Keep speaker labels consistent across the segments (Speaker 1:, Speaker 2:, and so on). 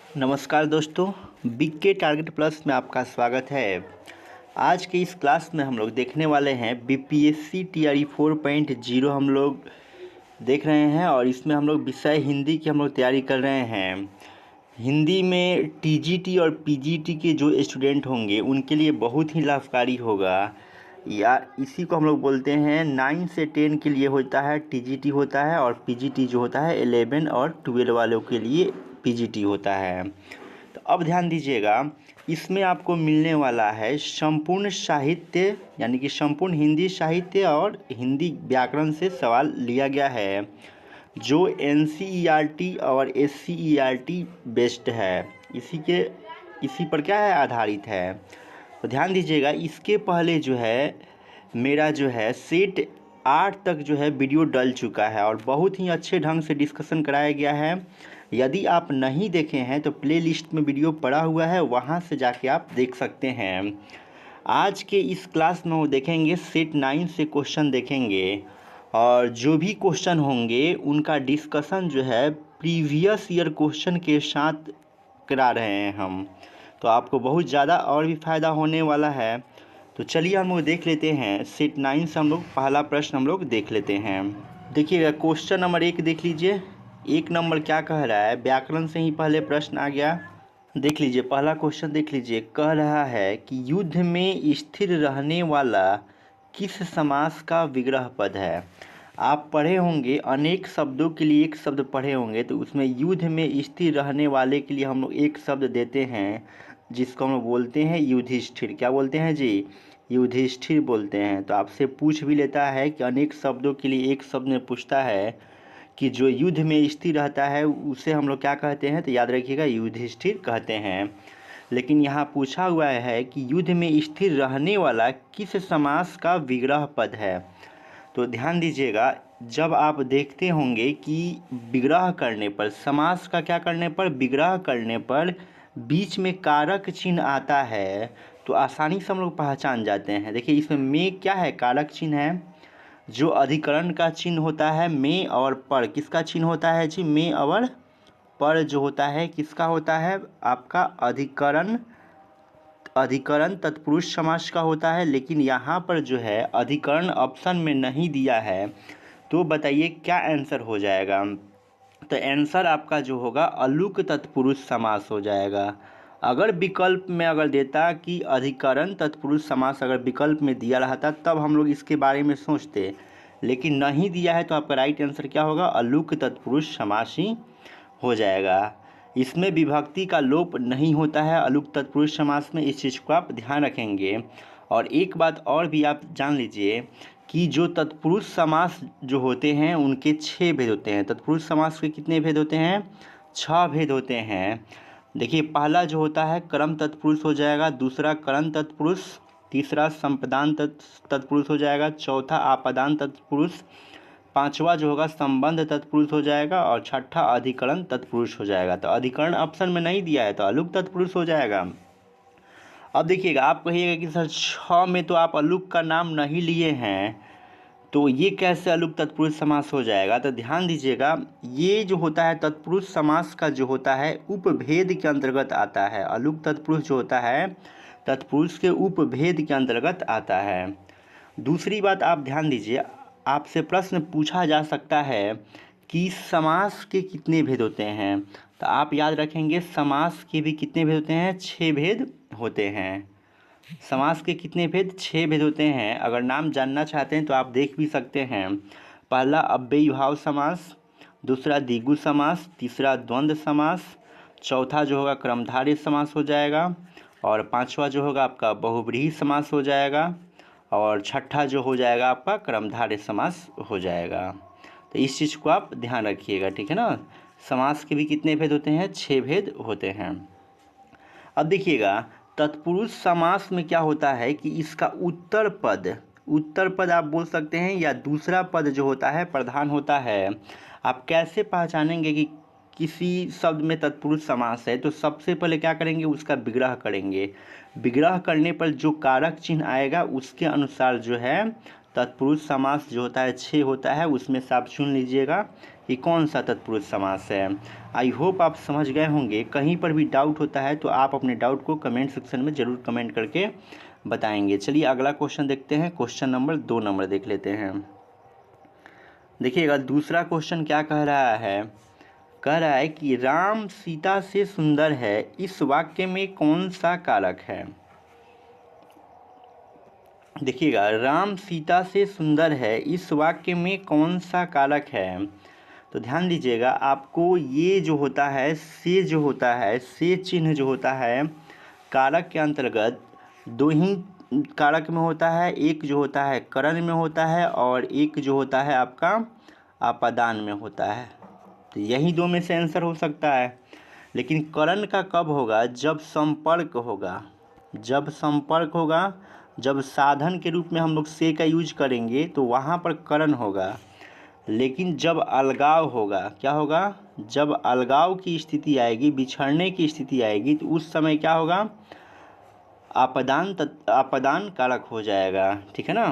Speaker 1: नमस्कार दोस्तों, बिग के टारगेट प्लस में आपका स्वागत है। आज के इस क्लास में हम लोग देखने वाले हैं बीपीएससी टीआरई 4.0 हम लोग देख रहे हैं और इसमें हम लोग विषय हिंदी की हम लोग तैयारी कर रहे हैं। हिंदी में टीजीटी और पीजीटी के जो स्टूडेंट होंगे उनके लिए बहुत ही लाभकारी होगा। या इसी को हम लोग बोलते हैं 9 से 10 के लिए होता है टीजीटी होता है, और पीजीटी जो होता है 11 और 12 वालों के लिए पीजीटी होता है। तो अब ध्यान दीजिएगा, इसमें आपको मिलने वाला है संपूर्ण साहित्य यानी कि संपूर्ण हिंदी साहित्य और हिंदी व्याकरण से सवाल लिया गया है जो एनसीईआरटी और एससीईआरटी बेस्ड है। इसी पर क्या है, आधारित है। तो ध्यान दीजिएगा, इसके पहले जो है मेरा जो है सेट 8 तक जो है वीडियो डल चुका है और बहुत ही अच्छे ढंग से डिस्कशन कराया गया है। यदि आप नहीं देखे हैं तो प्लेलिस्ट में वीडियो पड़ा हुआ है, वहां से जाके आप देख सकते हैं। आज के इस क्लास में वो देखेंगे सेट 9 से क्वेश्चन देखेंगे और जो भी क्वेश्चन होंगे उनका डिस्कशन जो है प्रीवियस ईयर क्वेश्चन के साथ करा रहे हैं हम। तो आपको बहुत ज़्यादा और भी फ़ायदा होने वाला है। तो चलिए हम लोग देख लेते हैं सेट 9 से हम लोग पहला प्रश्न हम लोग देख लेते हैं। देखिएगा, क्वेश्चन नंबर 1 देख लीजिए। 1 नंबर क्या कह रहा है, व्याकरण से ही पहले प्रश्न आ गया। देख लीजिए, पहला क्वेश्चन देख लीजिए। कह रहा है कि युद्ध में स्थिर रहने वाला किस समास का विग्रह पद है। आप पढ़े होंगे अनेक शब्दों के लिए एक शब्द पढ़े होंगे, तो उसमें युद्ध में स्थिर रहने वाले के लिए हम लोग एक शब्द देते हैं जिसको हम लोग बोलते हैं युधिष्ठिर। क्या बोलते हैं जी, युधिष्ठिर बोलते हैं। तो आपसे पूछ भी लेता है कि अनेक शब्दों के लिए एक शब्द में पूछता है कि जो युद्ध में स्थिर रहता है उसे हम लोग क्या कहते हैं, तो याद रखिएगा युधिष्ठिर कहते हैं। लेकिन यहाँ पूछा हुआ है कि युद्ध में स्थिर रहने वाला किस समास का विग्रह पद है। तो ध्यान दीजिएगा, जब आप देखते होंगे कि विग्रह करने पर, समास का क्या करने पर, विग्रह करने पर बीच में कारक चिन्ह आता है तो आसानी से हम लोग पहचान जाते हैं। देखिए, इसमें में क्या है, कारक चिन्ह है। जो अधिकरण का चिन्ह होता है में और पर, किसका चिन्ह होता है जी, में और पर जो होता है किसका होता है, आपका अधिकरण तत्पुरुष समास का होता है। लेकिन यहाँ पर जो है अधिकरण ऑप्शन में नहीं दिया है, तो बताइए क्या आंसर हो जाएगा। तो आंसर आपका जो होगा अलुक तत्पुरुष समास हो जाएगा। अगर विकल्प में अगर देता कि अधिकरण तत्पुरुष समास अगर विकल्प में दिया रहता तब हम लोग इसके बारे में सोचते, लेकिन नहीं दिया है तो आपका राइट आंसर क्या होगा, अलुक तत्पुरुष समास ही हो जाएगा। इसमें विभक्ति का लोप नहीं होता है अलुक तत्पुरुष समास में, इस चीज़ को आप ध्यान रखेंगे। और एक बात और भी आप जान लीजिए कि जो तत्पुरुष समास जो होते हैं उनके 6 भेद होते हैं। तत्पुरुष समास के कितने भेद होते हैं, 6 भेद होते हैं। देखिए, पहला जो होता है कर्म तत्पुरुष हो जाएगा, दूसरा करण तत्पुरुष, तीसरा संपदान तत्पुरुष हो जाएगा, चौथा आपादान तत्पुरुष, पांचवा जो होगा संबंध तत्पुरुष हो जाएगा और छठा अधिकरण तत्पुरुष हो जाएगा। तो अधिकरण ऑप्शन में नहीं दिया है तो अलुक तत्पुरुष हो जाएगा। अब देखिएगा, आप कहिएगा कि सर 6 में तो आप अलुक का नाम नहीं लिए हैं, तो ये कैसे अलुक तत्पुरुष समास हो जाएगा। तो ध्यान दीजिएगा, ये जो होता है तत्पुरुष समास का जो होता है उपभेद के अंतर्गत आता है। अलुक तत्पुरुष जो होता है तत्पुरुष के उपभेद के अंतर्गत आता है। दूसरी बात आप ध्यान दीजिए, आपसे प्रश्न पूछा जा सकता है कि समास के कितने भेद होते हैं। तो आप याद रखेंगे समास के भी कितने भेद होते हैं, 6 भेद होते हैं। समास के कितने भेद, 6 भेद होते हैं। अगर नाम जानना चाहते हैं तो आप देख भी सकते हैं। पहला अव्ययीभाव समास, दूसरा द्विगु समास, तीसरा द्वंद्व समास, चौथा जो होगा क्रमधारय समास हो जाएगा, और पांचवा जो होगा आपका बहुव्रीहि समास हो जाएगा, और छठा जो हो जाएगा आपका क्रमधारय समास हो जाएगा। तो इस चीज़ को आप ध्यान रखिएगा, ठीक है ना। समास के भी कितने भेद होते हैं, 6 भेद होते हैं। अब देखिएगा, तत्पुरुष समास में क्या होता है कि इसका उत्तर पद आप बोल सकते हैं या दूसरा पद जो होता है प्रधान होता है। आप कैसे पहचानेंगे कि किसी शब्द में तत्पुरुष समास है, तो सबसे पहले क्या करेंगे, उसका विग्रह करेंगे। विग्रह करने पर जो कारक चिन्ह आएगा उसके अनुसार जो है तत्पुरुष समास जो होता है 6 होता है, उसमें से आप चुन लीजिएगा ये कौन सा तत्पुरुष समास है। आई होप आप समझ गए होंगे। कहीं पर भी डाउट होता है तो आप अपने डाउट को कमेंट सेक्शन में ज़रूर कमेंट करके बताएंगे। चलिए अगला क्वेश्चन देखते हैं। क्वेश्चन नंबर 2 नंबर देख लेते हैं। देखिएगा दूसरा क्वेश्चन क्या कह रहा है। कह रहा है कि राम सीता से सुंदर है, इस वाक्य में कौन सा कारक है। देखिएगा राम सीता से सुंदर है, इस वाक्य में कौन सा कारक है। तो ध्यान दीजिएगा, आपको ये जो होता है से जो होता है से चिन्ह जो होता है कारक के अंतर्गत दो ही कारक में होता है। एक जो होता है करण में होता है और एक जो होता है आपका आपादान में होता है। तो यही दो में से आंसर हो सकता है। लेकिन करण का कब होगा, जब संपर्क होगा। जब संपर्क होगा, जब साधन के रूप में हम लोग से का यूज करेंगे तो वहाँ पर करण होगा। लेकिन जब अलगाव होगा, क्या होगा, जब अलगाव की स्थिति आएगी, बिछड़ने की स्थिति आएगी, तो उस समय क्या होगा, आपादान कारक हो जाएगा। ठीक है ना।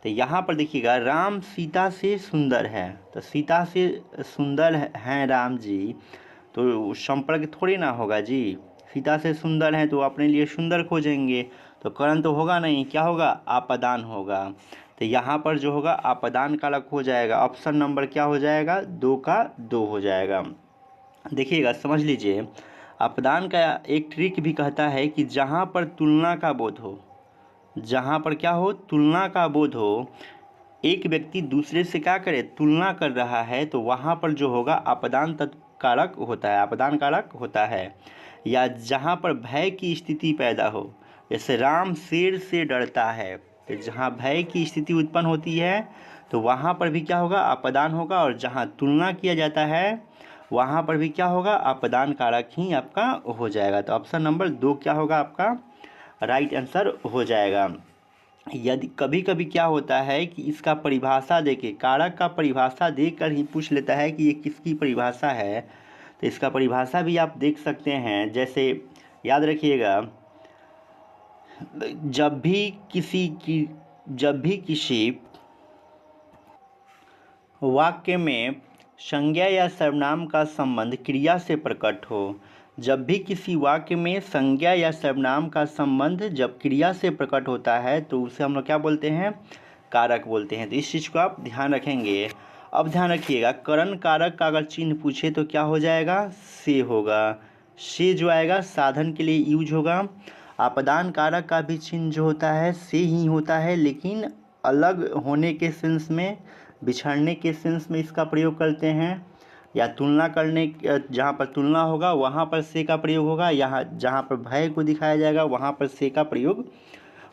Speaker 1: तो यहाँ पर देखिएगा राम सीता से सुंदर है, तो सीता से सुंदर हैं राम जी, तो संपर्क थोड़ी ना होगा जी। सीता से सुंदर हैं तो अपने लिए सुंदर खोजेंगे, तो करण तो होगा नहीं, क्या होगा, आपादान होगा। तो यहाँ पर जो होगा आपादान कारक हो जाएगा। ऑप्शन नंबर क्या हो जाएगा, 2 का 2 हो जाएगा। देखिएगा समझ लीजिए, अपदान का एक ट्रिक भी कहता है कि जहाँ पर तुलना का बोध हो, जहाँ पर क्या हो, तुलना का बोध हो, एक व्यक्ति दूसरे से क्या करे, तुलना कर रहा है, तो वहाँ पर जो होगा अपदान कारक होता है, अपदान कारक होता है। या जहाँ पर भय की स्थिति पैदा हो, जैसे राम शेर से डरता है, तो जहाँ भय की स्थिति उत्पन्न होती है तो वहाँ पर भी क्या होगा, अपदान होगा। और जहाँ तुलना किया जाता है वहाँ पर भी क्या होगा, अपदान कारक ही आपका हो जाएगा। तो ऑप्शन नंबर 2 क्या होगा, आपका राइट आंसर हो जाएगा। यदि कभी कभी क्या होता है कि इसका परिभाषा देके, कारक का परिभाषा देकर ही पूछ लेता है कि ये किसकी परिभाषा है, तो इसका परिभाषा भी आप देख सकते हैं। जैसे याद रखिएगा, जब भी किसी वाक्य में संज्ञा या सर्वनाम का संबंध क्रिया से प्रकट हो, जब भी किसी वाक्य में संज्ञा या सर्वनाम का संबंध जब क्रिया से प्रकट होता है तो उसे हम लोग क्या बोलते हैं, कारक बोलते हैं। तो इस चीज़ को आप ध्यान रखेंगे। अब ध्यान रखिएगा, करण कारक का अगर चिन्ह पूछे तो क्या हो जाएगा, से होगा। से जो आएगा साधन के लिए यूज होगा। आपदान कारक का भी चिन्ह जो होता है से ही होता है, लेकिन अलग होने के सेंस में, बिछड़ने के सेंस में इसका प्रयोग करते हैं। या तुलना करने, जहाँ पर तुलना होगा वहाँ पर से का प्रयोग होगा, यहाँ जहाँ पर भय को दिखाया जाएगा वहाँ पर से का प्रयोग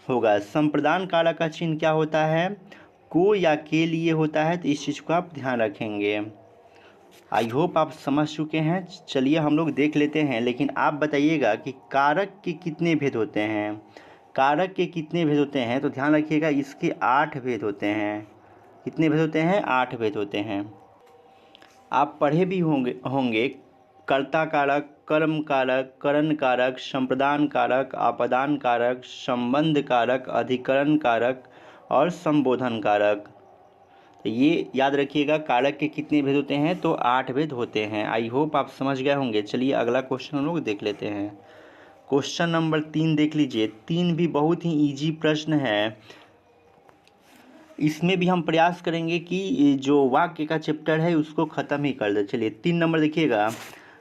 Speaker 1: होगा। संप्रदान कारक का चिन्ह क्या होता है, को या के लिए होता है। तो इस चीज़ को आप ध्यान रखेंगे। आई होप आप समझ चुके हैं। चलिए हम लोग देख लेते हैं, लेकिन आप बताइएगा कि कारक के कितने भेद होते हैं। कारक के कितने भेद होते हैं, तो ध्यान रखिएगा इसके 8 भेद होते हैं। कितने भेद होते हैं, 8 भेद होते हैं। आप पढ़े भी होंगे कर्ता कारक, कर्म कारक, करण कारक, संप्रदान कारक, आपदान कारक, संबंध कारक, अधिकरण कारक और संबोधन कारक। तो ये याद रखिएगा कारक के कितने भेद होते हैं, तो 8 भेद होते हैं। आई होप आप समझ गए होंगे। चलिए अगला क्वेश्चन हम लोग देख लेते हैं। क्वेश्चन नंबर 3 देख लीजिए। 3 भी बहुत ही इजी प्रश्न है। इसमें भी हम प्रयास करेंगे कि जो वाक्य का चैप्टर है उसको ख़त्म ही कर दे। चलिए 3 नंबर देखिएगा।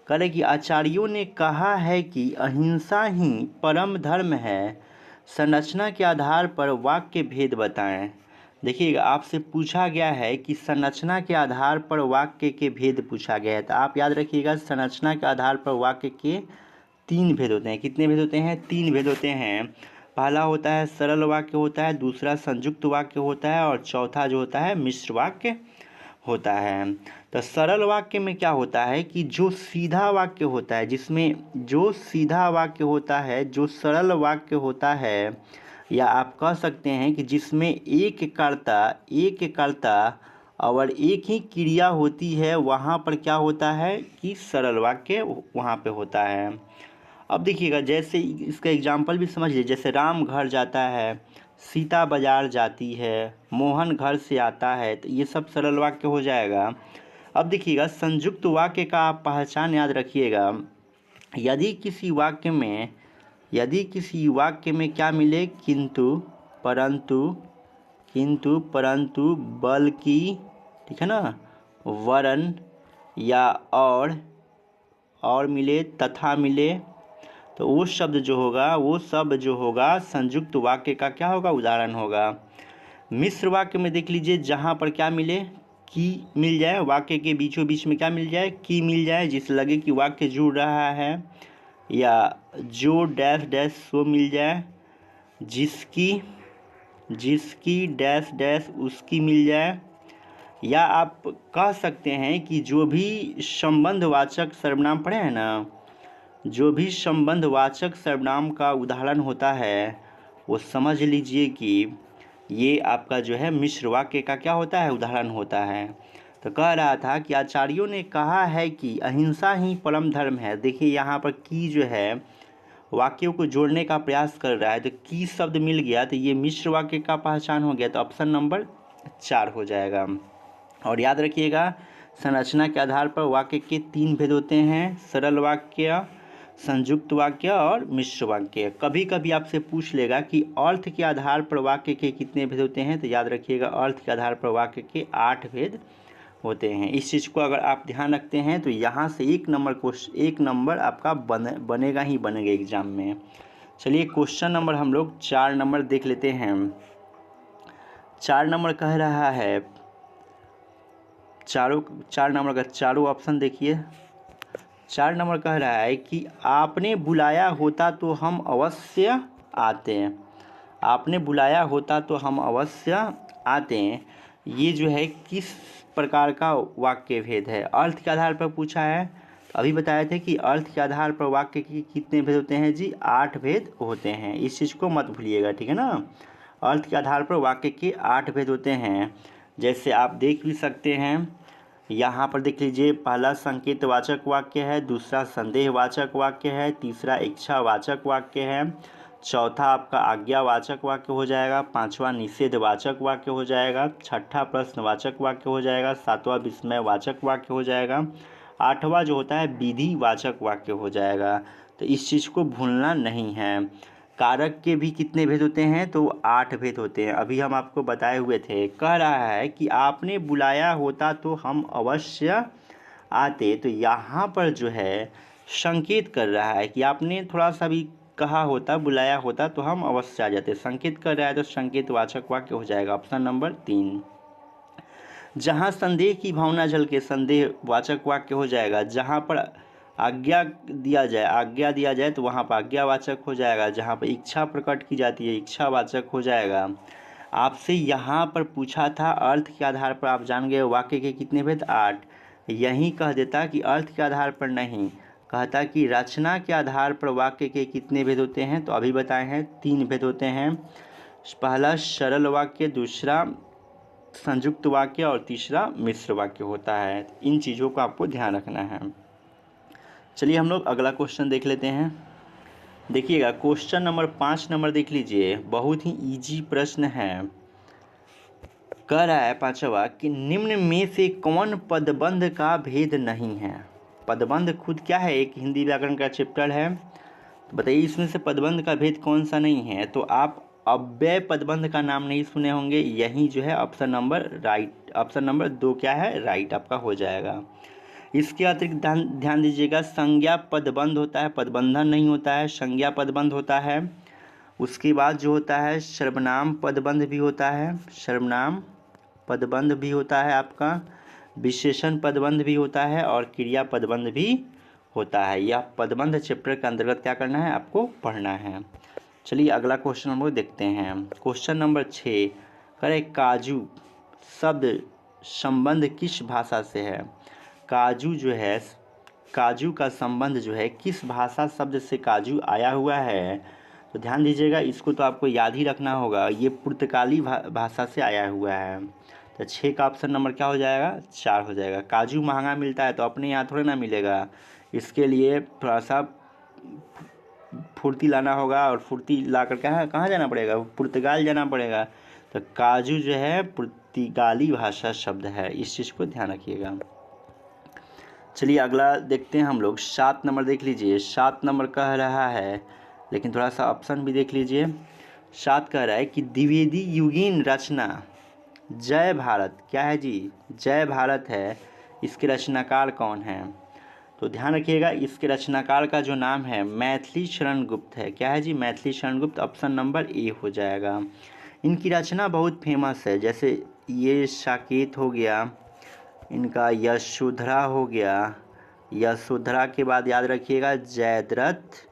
Speaker 1: कह रहे कि आचार्यों ने कहा है कि अहिंसा ही परम धर्म है, संरचना के आधार पर वाक्य भेद बताएं। देखिएगा आपसे पूछा गया है कि संरचना के आधार पर वाक्य के भेद पूछा गया है। तो आप याद रखिएगा संरचना के आधार पर वाक्य के 3 भेद होते हैं। कितने भेद होते हैं, 3 भेद होते हैं। पहला होता है सरल वाक्य होता है, दूसरा संयुक्त वाक्य होता है और चौथा जो होता है मिश्र वाक्य होता है। तो सरल वाक्य में क्या होता है कि जो सीधा वाक्य होता है, जिसमें जो सीधा वाक्य होता है, जो सरल वाक्य होता है, या आप कह सकते हैं कि जिसमें एक कर्ता और एक ही क्रिया होती है, वहाँ पर क्या होता है कि सरल वाक्य वहाँ पे होता है। अब देखिएगा जैसे इसका एग्जाम्पल भी समझ लीजिए। जैसे राम घर जाता है, सीता बाजार जाती है, मोहन घर से आता है, तो ये सब सरल वाक्य हो जाएगा। अब देखिएगा संयुक्त वाक्य का आप पहचान याद रखिएगा। यदि किसी वाक्य में क्या मिले, किंतु, परंतु, बल्कि, ठीक है ना, वरन या और मिले, तथा मिले, तो वो शब्द जो होगा संयुक्त वाक्य का क्या होगा, उदाहरण होगा। मिश्र वाक्य में देख लीजिए, जहाँ पर क्या मिले, की मिल जाए, वाक्य के बीचों बीच में क्या मिल जाए, की मिल जाए, जिससे लगे कि वाक्य जुड़ रहा है, या जो डैश डैश सो मिल जाए, जिसकी डैश डैश उसकी मिल जाए, या आप कह सकते हैं कि जो भी संबंधवाचक सर्वनाम पढ़े हैं ना, जो भी संबंधवाचक सर्वनाम का उदाहरण होता है वो समझ लीजिए कि ये आपका जो है मिश्र वाक्य का क्या होता है, उदाहरण होता है। तो कह रहा था कि आचार्यों ने कहा है कि अहिंसा ही परम धर्म है। देखिए यहाँ पर की जो है वाक्यों को जोड़ने का प्रयास कर रहा है, तो की शब्द मिल गया तो ये मिश्र वाक्य का पहचान हो गया, तो ऑप्शन नंबर 4 हो जाएगा। और याद रखिएगा संरचना के आधार पर वाक्य के 3 भेद होते हैं, सरल वाक्य, संयुक्त वाक्य और मिश्र वाक्य। कभी कभी आपसे पूछ लेगा कि अर्थ के आधार पर वाक्य के कितने भेद होते हैं, तो याद रखिएगा अर्थ के आधार पर वाक्य के 8 भेद होते हैं। इस चीज़ को अगर आप ध्यान रखते हैं तो यहाँ से 1 नंबर आपका बनेगा ही बनेगा एग्जाम में। चलिए क्वेश्चन नंबर हम लोग 4 नंबर देख लेते हैं। 4 नंबर कह रहा है, 4 नंबर का चारों ऑप्शन देखिए। 4 नंबर कह रहा है कि आपने बुलाया होता तो हम अवश्य आते। आपने बुलाया होता तो हम अवश्य आते। ये जो है किस प्रकार का वाक्य भेद है, अर्थ के आधार पर पूछा है। तो अभी बताए थे कि अर्थ के आधार पर वाक्य के कितने भेद होते हैं जी, 8 भेद होते हैं। इस चीज़ को मत भूलिएगा, ठीक है ना। अर्थ के आधार पर वाक्य के 8 भेद होते हैं। जैसे आप देख भी सकते हैं, यहाँ पर देख लीजिए, पहला संकेतवाचक वाक्य है, दूसरा संदेहवाचक वाक्य है, तीसरा इच्छावाचक वाक्य है, चौथा आपका आज्ञावाचक वाक्य हो जाएगा, पांचवा निषेधवाचक वाक्य हो जाएगा, छठा प्रश्नवाचक वाक्य हो जाएगा, सातवां विस्मयवाचक वाक्य हो जाएगा, आठवां जो होता है विधिवाचक वाक्य हो जाएगा। तो इस चीज़ को भूलना नहीं है। कारक के भी कितने भेद होते हैं, तो 8 भेद होते हैं, अभी हम आपको बताए हुए थे। कह रहा है कि आपने बुलाया होता तो हम अवश्य आते। तो यहाँ पर जो है संकेत कर रहा है कि आपने थोड़ा सा भी कहा होता, बुलाया होता तो हम अवश्य आ जाते, संकेत कर रहा है, तो संकेतवाचक वाक्य हो जाएगा ऑप्शन नंबर 3। जहाँ संदेह की भावना झलके, संदेहवाचक वाक्य हो जाएगा। जहाँ पर आज्ञा दिया जाए तो वहाँ पर आज्ञावाचक हो जाएगा। जहाँ पर इच्छा प्रकट की जाती है, इच्छावाचक हो जाएगा। आपसे यहाँ पर पूछा था अर्थ के आधार पर, आप जान गए वाक्य के कितने भेद, 8। यहीं कह देता कि अर्थ के आधार पर नहीं, कहता कि रचना के आधार पर वाक्य के कितने भेद होते हैं। तो अभी बताए हैं 3 भेद होते हैं। पहला सरल वाक्य, दूसरा संयुक्त वाक्य और तीसरा मिश्र वाक्य होता है। इन चीज़ों को आपको ध्यान रखना है। चलिए हम लोग अगला क्वेश्चन देख लेते हैं। देखिएगा क्वेश्चन नंबर 5 नंबर देख लीजिए, बहुत ही इजी प्रश्न है। कह रहा है पांचवा कि निम्न में से कौन पदबंध का भेद नहीं है। पदबंध खुद क्या है, एक हिंदी व्याकरण का चैप्टर है। तो बताइए इसमें से पदबंध का भेद कौन सा नहीं है। तो आप अव्यय पदबंध का नाम नहीं सुने होंगे, यही जो है ऑप्शन नंबर 2 क्या है, राइट आपका हो जाएगा। इसके अतिरिक्त ध्यान दीजिएगा, संज्ञा पदबंध होता है, पदबंधन नहीं होता है, संज्ञा पदबंध होता है। उसके बाद जो होता है सर्वनाम पदबंध भी होता है, सर्वनाम पदबंध भी होता है आपका, विशेषण पदबंध भी होता है और क्रिया पदबंध भी होता है। यह पदबंध चैप्टर के अंतर्गत क्या करना है, आपको पढ़ना है। चलिए अगला क्वेश्चन हम लोग देखते हैं। क्वेश्चन नंबर 6 करें, काजू शब्द संबंध किस भाषा से है। काजू जो है, काजू का संबंध जो है किस भाषा शब्द से काजू आया हुआ है। तो ध्यान दीजिएगा, इसको तो आपको याद ही रखना होगा, ये पुर्तगाली भाषा से आया हुआ है। तो 6 का ऑप्शन नंबर क्या हो जाएगा, 4 हो जाएगा। काजू महंगा मिलता है तो अपने यहाँ थोड़े ना मिलेगा, इसके लिए थोड़ा सा फुर्ती लाना होगा, और फुर्ती ला कर कहाँ जाना पड़ेगा, पुर्तगाल जाना पड़ेगा। तो काजू जो है पुर्तगाली भाषा शब्द है, इस चीज़ को ध्यान रखिएगा। चलिए अगला देखते हैं हम लोग। 7 नंबर देख लीजिए। 7 नंबर कह रहा है, लेकिन थोड़ा सा ऑप्शन भी देख लीजिए। 7 कह रहा है कि द्विवेदी युगीन रचना जय भारत क्या है जी? जय भारत है। इसके रचनाकार कौन है? तो ध्यान रखिएगा, इसके रचनाकार का जो नाम है मैथिली शरण गुप्त है। क्या है जी? Maithili Sharan Gupt. Option number A हो जाएगा। इनकी रचना बहुत फेमस है, जैसे ये साकेत हो गया, इनका यशोधरा हो गया। यशोधरा के बाद याद रखिएगा जयद्रथ,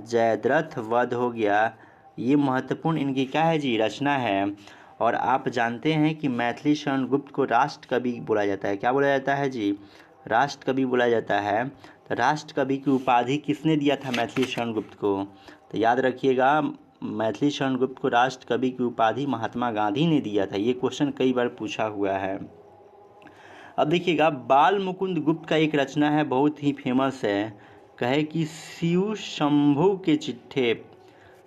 Speaker 1: जयद्रथ वध हो गया। ये महत्वपूर्ण इनकी क्या है जी? रचना है। और आप जानते हैं कि मैथिली शरण गुप्त को राष्ट्र कवि बोला जाता है। क्या बोला जाता है जी? राष्ट्र कवि बोला जाता है। तो राष्ट्र कवि की उपाधि किसने दिया था मैथिली शरण गुप्त को? तो याद रखिएगा, मैथिली शरण गुप्त को राष्ट्र कवि की उपाधि महात्मा गांधी ने दिया था। ये क्वेश्चन कई बार पूछा हुआ है। अब देखिएगा, बाल मुकुंद गुप्त का एक रचना है, बहुत ही फेमस है। कहे कि शिव शंभु के चिट्ठे,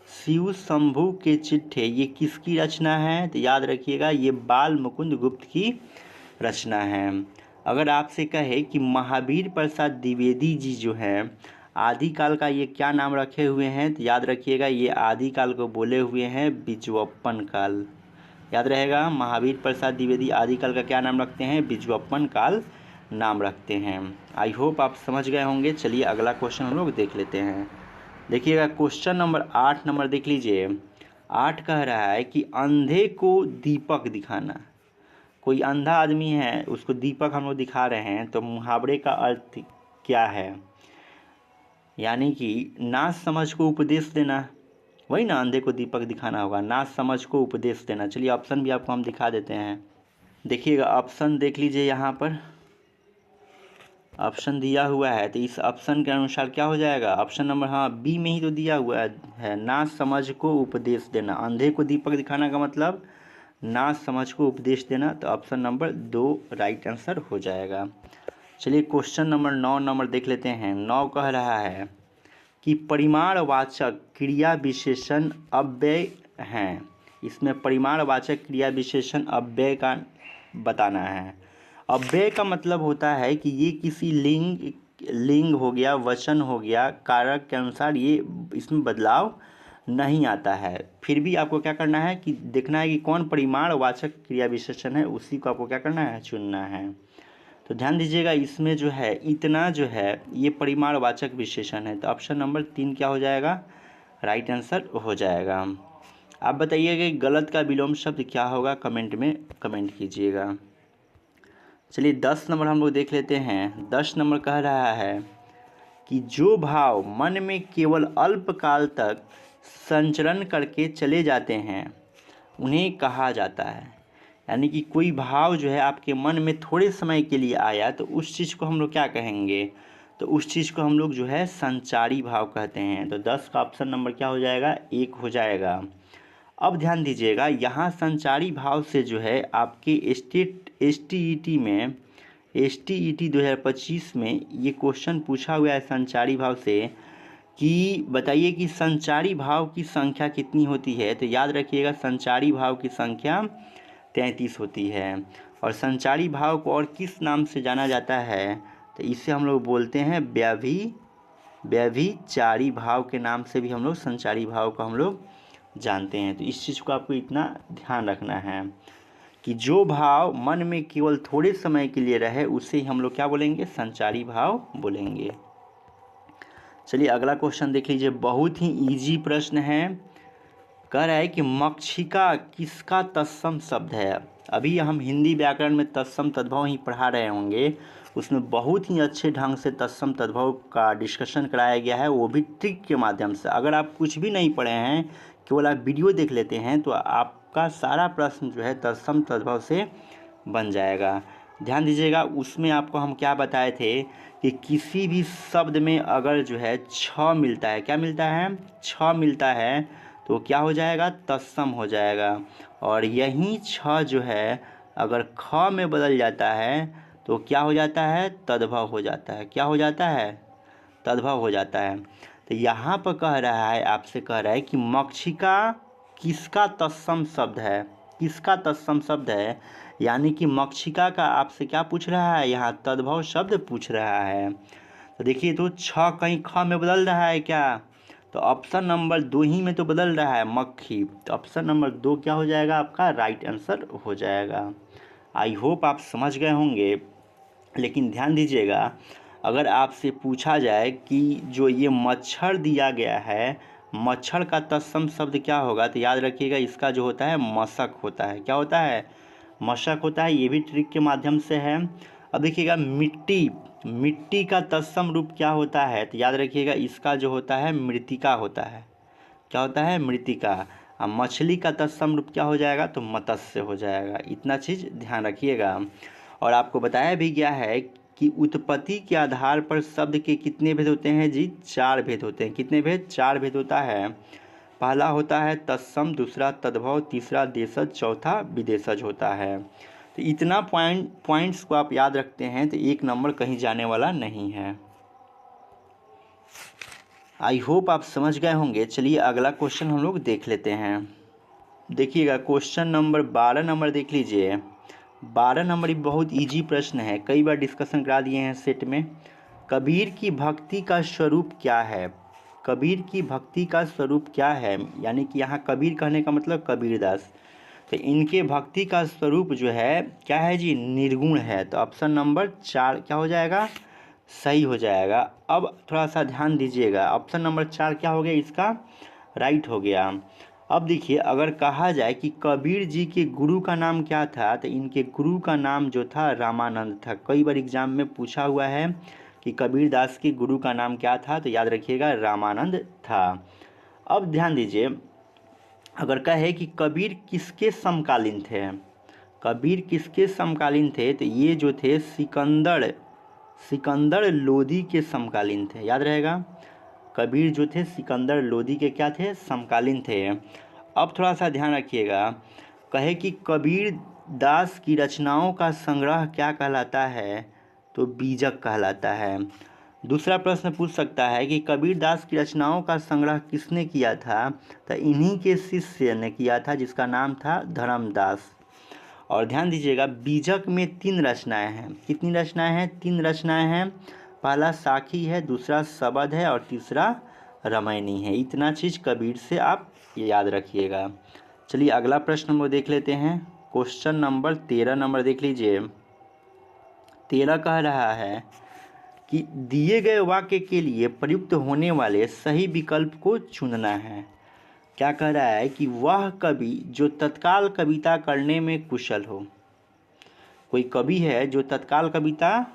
Speaker 1: शिव शंभु के चिट्ठे, ये किसकी रचना है? तो याद रखिएगा, ये बाल मुकुंद गुप्त की रचना है। अगर आपसे कहे कि महावीर प्रसाद द्विवेदी जी जो हैं, आदिकाल का ये क्या नाम रखे हुए हैं? तो याद रखिएगा, ये आदिकाल को बोले हुए हैं बिजवप्पन काल। याद रहेगा, महावीर प्रसाद द्विवेदी आदिकाल का क्या नाम रखते हैं? बिजवप्पन काल नाम रखते हैं। आई होप आप समझ गए होंगे। चलिए अगला क्वेश्चन हम लोग देख लेते हैं। देखिएगा, क्वेश्चन नंबर 8 नंबर देख लीजिए। 8 कह रहा है कि अंधे को दीपक दिखाना। कोई अंधा आदमी है, उसको दीपक हम लोग दिखा रहे हैं, तो मुहावरे का अर्थ क्या है? यानी कि ना समझ को उपदेश देना, वही ना, अंधे को दीपक दिखाना होगा। ना समझ को उपदेश देना। चलिए ऑप्शन भी आपको हम दिखा देते हैं। देखिएगा, ऑप्शन देख लीजिए, यहाँ पर ऑप्शन दिया हुआ है, तो इस ऑप्शन के अनुसार क्या हो जाएगा? ऑप्शन नंबर, हाँ, बी में ही तो दिया हुआ है, ना समझ को उपदेश देना। अंधे को दीपक दिखाना का मतलब ना समझ को उपदेश देना। तो ऑप्शन नंबर 2 राइट आंसर हो जाएगा। चलिए क्वेश्चन नंबर 9 नंबर देख लेते हैं। 9 कह रहा है कि परिमाणवाचक क्रिया विशेषण अव्यय हैं। इसमें परिमाणवाचक क्रिया विशेषण अव्यय का बताना है। अव्यय का मतलब होता है कि ये किसी लिंग हो गया, वचन हो गया, कारक के अनुसार ये इसमें बदलाव नहीं आता है। फिर भी आपको क्या करना है कि देखना है कि कौन परिमाणवाचक क्रिया विशेषण है, उसी को आपको क्या करना है? चुनना है। तो ध्यान दीजिएगा, इसमें जो है इतना जो है ये परिमाणवाचक विशेषण है। तो ऑप्शन नंबर 3 क्या हो जाएगा? राइट आंसर हो जाएगा। आप बताइएगा कि गलत का विलोम शब्द क्या होगा? कमेंट में कमेंट कीजिएगा। चलिए 10 नंबर हम लोग देख लेते हैं। 10 नंबर कह रहा है कि जो भाव मन में केवल अल्पकाल तक संचरण करके चले जाते हैं उन्हें कहा जाता है। यानी कि कोई भाव जो है आपके मन में थोड़े समय के लिए आया, तो उस चीज़ को हम लोग क्या कहेंगे? तो उस चीज़ को हम लोग जो है संचारी भाव कहते हैं। तो 10 का ऑप्शन नंबर क्या हो जाएगा? 1 हो जाएगा। अब ध्यान दीजिएगा, यहाँ संचारी भाव से जो है आपके STET में, STET 2025 में ये क्वेश्चन पूछा हुआ है संचारी भाव से कि बताइए कि संचारी भाव की संख्या कितनी होती है? तो याद रखिएगा, संचारी भाव की संख्या 33 होती है। और संचारी भाव को और किस नाम से जाना जाता है? तो इसे हम लोग बोलते हैं व्यभिचारी भाव के नाम से भी हम लोग संचारी भाव को हम लोग जानते हैं। तो इस चीज़ को आपको इतना ध्यान रखना है कि जो भाव मन में केवल थोड़े समय के लिए रहे उसे हम लोग क्या बोलेंगे? संचारी भाव बोलेंगे। चलिए अगला क्वेश्चन देख लीजिए, बहुत ही इजी प्रश्न है। कह रहा है कि मक्षिका किसका तत्सम शब्द है? अभी हम हिंदी व्याकरण में तत्सम तद्भव ही पढ़ा रहे होंगे, उसमें बहुत ही अच्छे ढंग से तत्सम तद्भव का डिस्कशन कराया गया है, वो भी ट्रिक के माध्यम से। अगर आप कुछ भी नहीं पढ़े हैं, केवल आप वीडियो देख लेते हैं, तो आपका सारा प्रश्न जो है तत्सम तद्भव से बन जाएगा। ध्यान दीजिएगा, उसमें आपको हम क्या बताए थे कि किसी भी शब्द में अगर जो है छ मिलता है, क्या मिलता है? छ मिलता है, तो क्या हो जाएगा? तत्सम हो जाएगा। और यही छ जो है अगर ख में बदल जाता है तो क्या हो जाता है? तद्भव हो जाता है। क्या हो जाता है? तद्भव हो जाता है। तो यहाँ पर कह रहा है, आपसे कह रहा है कि मक्षिका किसका तत्सम शब्द है? किसका तत्सम शब्द है? यानी कि मक्षिका का आपसे क्या पूछ रहा है, यहाँ तद्भव शब्द पूछ रहा है। तो देखिए तो छ कहीं ख में बदल रहा है क्या, तो ऑप्शन नंबर 2 ही में तो बदल रहा है मक्खी, तो ऑप्शन नंबर 2 क्या हो जाएगा आपका राइट आंसर हो जाएगा। आई होप आप समझ गए होंगे। लेकिन ध्यान दीजिएगा, अगर आपसे पूछा जाए कि जो ये मच्छर दिया गया है, मच्छर का तत्सम शब्द क्या होगा, तो याद रखिएगा इसका जो होता है मशक होता है। क्या होता है, मशक होता है। ये भी ट्रिक के माध्यम से है। अब देखिएगा मिट्टी, मिट्टी का तत्सम रूप क्या होता है, तो याद रखिएगा इसका जो होता है मृत्तिका होता है। क्या होता है, मृत्तिका। अब मछली का तत्सम रूप क्या हो जाएगा, तो मत्स्य हो जाएगा। इतना चीज़ ध्यान रखिएगा। और आपको बताया भी गया है कि उत्पत्ति के आधार पर शब्द के कितने भेद होते हैं जी, 4 भेद होते हैं। कितने भेद, 4 भेद होता है। पहला होता है तत्सम, दूसरा तद्भव, तीसरा देशज, चौथा विदेशज होता है। तो इतना पॉइंट्स को आप याद रखते हैं तो 1 नंबर कहीं जाने वाला नहीं है। आई होप आप समझ गए होंगे। चलिए अगला क्वेश्चन हम लोग देख लेते हैं। देखिएगा क्वेश्चन नंबर 12 नंबर देख लीजिए। 12 नंबर एक बहुत इजी प्रश्न है, कई बार डिस्कशन करा दिए हैं सेट में। कबीर की भक्ति का स्वरूप क्या है, कबीर की भक्ति का स्वरूप क्या है, यानी कि यहाँ कबीर कहने का मतलब कबीरदास। तो इनके भक्ति का स्वरूप जो है क्या है जी, निर्गुण है। तो ऑप्शन नंबर 4 क्या हो जाएगा, सही हो जाएगा। अब थोड़ा सा ध्यान दीजिएगा, ऑप्शन नंबर 4 क्या हो गया, इसका राइट हो गया। अब देखिए अगर कहा जाए कि कबीर जी के गुरु का नाम क्या था, तो इनके गुरु का नाम जो था रामानंद था। कई बार एग्जाम में पूछा हुआ है कि कबीर दास के गुरु का नाम क्या था, तो याद रखिएगा रामानंद था। अब ध्यान दीजिए, अगर कहे कि कबीर किसके समकालीन थे, कबीर किसके समकालीन थे, तो ये जो थे सिकंदर लोदी के समकालीन थे। याद रहेगा, कबीर जो थे सिकंदर लोदी के क्या थे, समकालीन थे। अब थोड़ा सा ध्यान रखिएगा, कहे कि कबीर दास की रचनाओं का संग्रह क्या कहलाता है, तो बीजक कहलाता है। दूसरा प्रश्न पूछ सकता है कि कबीर दास की रचनाओं का संग्रह किसने किया था, तो इन्हीं के शिष्य ने किया था जिसका नाम था धर्मदास। और ध्यान दीजिएगा बीजक में 3 रचनाएं हैं। कितनी रचनाएं हैं, 3 रचनाएं हैं। पहला साखी है, दूसरा शबद है और तीसरा रामायणी है। इतना चीज़ कबीर से आप याद रखिएगा। चलिए अगला प्रश्न हम देख लेते हैं। क्वेश्चन नंबर 13 नंबर देख लीजिए। 13 कह रहा है कि दिए गए वाक्य के लिए प्रयुक्त होने वाले सही विकल्प को चुनना है। क्या कह रहा है कि वह कवि जो तत्काल कविता करने में कुशल हो। कोई कवि है जो तत्काल कविता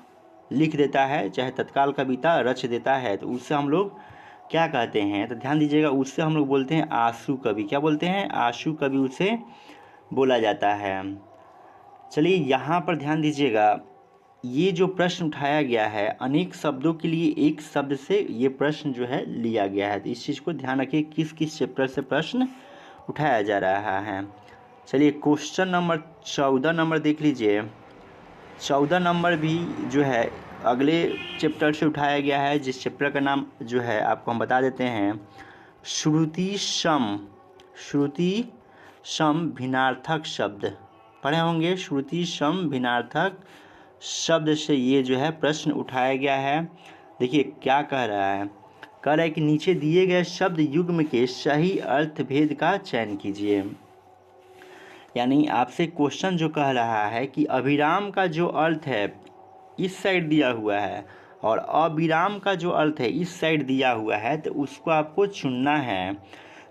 Speaker 1: लिख देता है, चाहे तत्काल कविता रच देता है, तो उससे हम लोग क्या कहते हैं, तो ध्यान दीजिएगा उससे हम लोग बोलते हैं आशु कवि। क्या बोलते हैं, आशु कवि उसे बोला जाता है। चलिए यहाँ पर ध्यान दीजिएगा, ये जो प्रश्न उठाया गया है अनेक शब्दों के लिए एक शब्द से ये प्रश्न जो है लिया गया है। तो इस चीज़ को ध्यान रखिए किस किस चैप्टर से प्रश्न उठाया जा रहा है। चलिए क्वेश्चन नंबर 14 नंबर देख लीजिए। 14 नंबर भी जो है अगले चैप्टर से उठाया गया है, जिस चैप्टर का नाम जो है आपको हम बता देते हैं श्रुति सम भिन्नार्थक शब्द। पढ़े होंगे, श्रुति सम भिन्नार्थक शब्द से ये जो है प्रश्न उठाया गया है। देखिए क्या कह रहा है, कह रहा है कि नीचे दिए गए शब्द युग्म के सही अर्थ भेद का चयन कीजिए। यानी आपसे क्वेश्चन जो कह रहा है कि अभिराम का जो अर्थ है इस साइड दिया हुआ है और अविराम का जो अर्थ है इस साइड दिया हुआ है, तो उसको आपको चुनना है।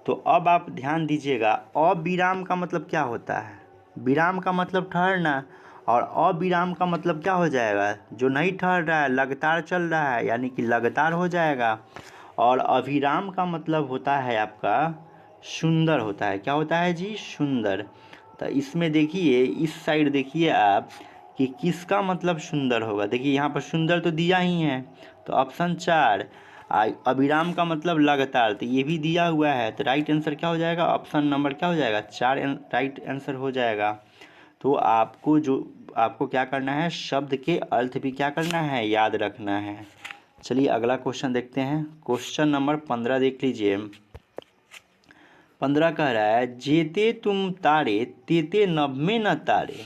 Speaker 1: तो अब आप ध्यान दीजिएगा, अविराम का मतलब क्या होता है, विराम का मतलब ठहरना, और अविराम का मतलब क्या हो जाएगा, जो नहीं ठहर रहा है, लगातार चल रहा है, यानी कि लगातार हो जाएगा। और अभिराम का मतलब होता है आपका सुंदर होता है। क्या होता है जी, सुंदर। तो इसमें देखिए इस साइड देखिए आप कि किसका मतलब सुंदर होगा। देखिए यहाँ पर सुंदर तो दिया ही है, तो ऑप्शन 4। अभिराम का मतलब लगातार, तो ये भी दिया हुआ है, तो राइट आंसर क्या हो जाएगा, ऑप्शन नंबर क्या हो जाएगा 4 राइट आंसर हो जाएगा। तो आपको क्या करना है, शब्द के अर्थ भी क्या करना है, याद रखना है। चलिए अगला क्वेश्चन देखते हैं। क्वेश्चन नंबर 15 देख लीजिए। 15 कह रहा है जेते तुम तारे तेते नभ में न तारे।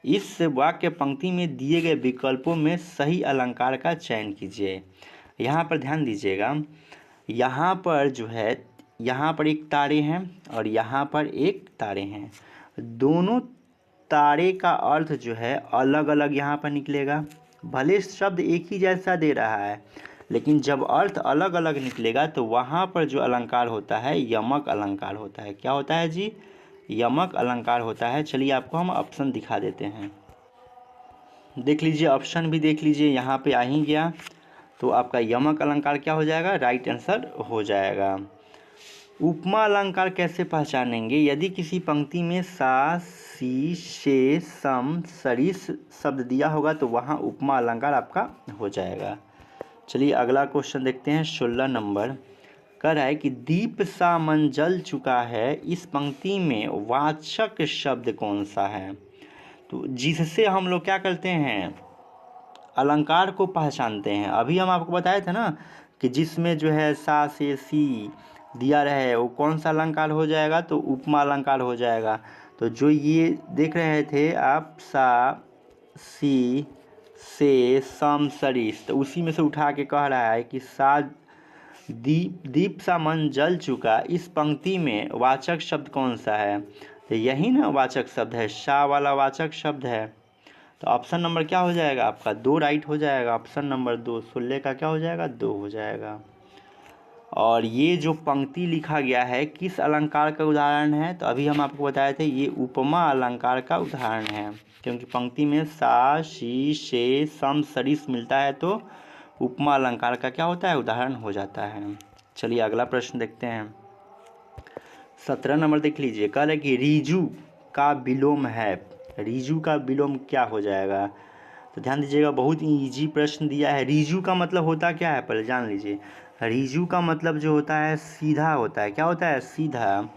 Speaker 1: इस वाक्य पंक्ति में दिए गए विकल्पों में सही अलंकार का चयन कीजिए। यहाँ पर ध्यान दीजिएगा, यहाँ पर जो है, यहाँ पर एक तारे हैं और यहाँ पर एक तारे हैं। दोनों तारे का अर्थ जो है अलग अलग यहाँ पर निकलेगा। भले शब्द एक ही जैसा दे रहा है, लेकिन जब अर्थ अलग अलग निकलेगा तो वहाँ पर जो अलंकार होता है यमक अलंकार होता है। क्या होता है जी? यमक अलंकार होता है। चलिए आपको हम ऑप्शन दिखा देते हैं। देख लीजिए, ऑप्शन भी देख लीजिए, यहाँ पे आ ही गया। तो आपका यमक अलंकार क्या हो जाएगा? राइट आंसर हो जाएगा। उपमा अलंकार कैसे पहचानेंगे? यदि किसी पंक्ति में सा, सी, शे, सम, सरिस शब्द दिया होगा तो वहाँ उपमा अलंकार आपका हो जाएगा। चलिए अगला क्वेश्चन देखते हैं। 16 नंबर कह रहा है कि दीप सा मन जल चुका है, इस पंक्ति में वाचक शब्द कौन सा है? तो जिससे हम लोग क्या करते हैं, अलंकार को पहचानते हैं। अभी हम आपको बताए थे ना कि जिसमें जो है सा से सी दिया रहे वो कौन सा अलंकार हो जाएगा? तो उपमा अलंकार हो जाएगा। तो जो ये देख रहे थे आप, सा, सी, से, सम, सरिस, तो उसी में से उठा के कह रहा है कि सा दीप सा मन जल चुका, इस पंक्ति में वाचक शब्द कौन सा है? तो यही ना वाचक शब्द है, शा वाला वाचक शब्द है। तो ऑप्शन नंबर क्या हो जाएगा आपका? 2 राइट हो जाएगा। ऑप्शन नंबर 2, 16 का क्या हो जाएगा? 2 हो जाएगा। और ये जो पंक्ति लिखा गया है किस अलंकार का उदाहरण है? तो अभी हम आपको बताए थे ये उपमा अलंकार का उदाहरण है, क्योंकि पंक्ति में सा, शी, शे, सम, सरिस मिलता है तो उपमा अलंकार का क्या होता है? उदाहरण हो जाता है। चलिए अगला प्रश्न देखते हैं। 17 नंबर देख लीजिए। कह रहा है कि रीजु का विलोम है, रीजु का विलोम क्या हो जाएगा? तो ध्यान दीजिएगा, बहुत इजी प्रश्न दिया है। रीजु का मतलब होता क्या है पहले जान लीजिए। रीजु का मतलब जो होता है सीधा होता है। क्या होता है? सीधा।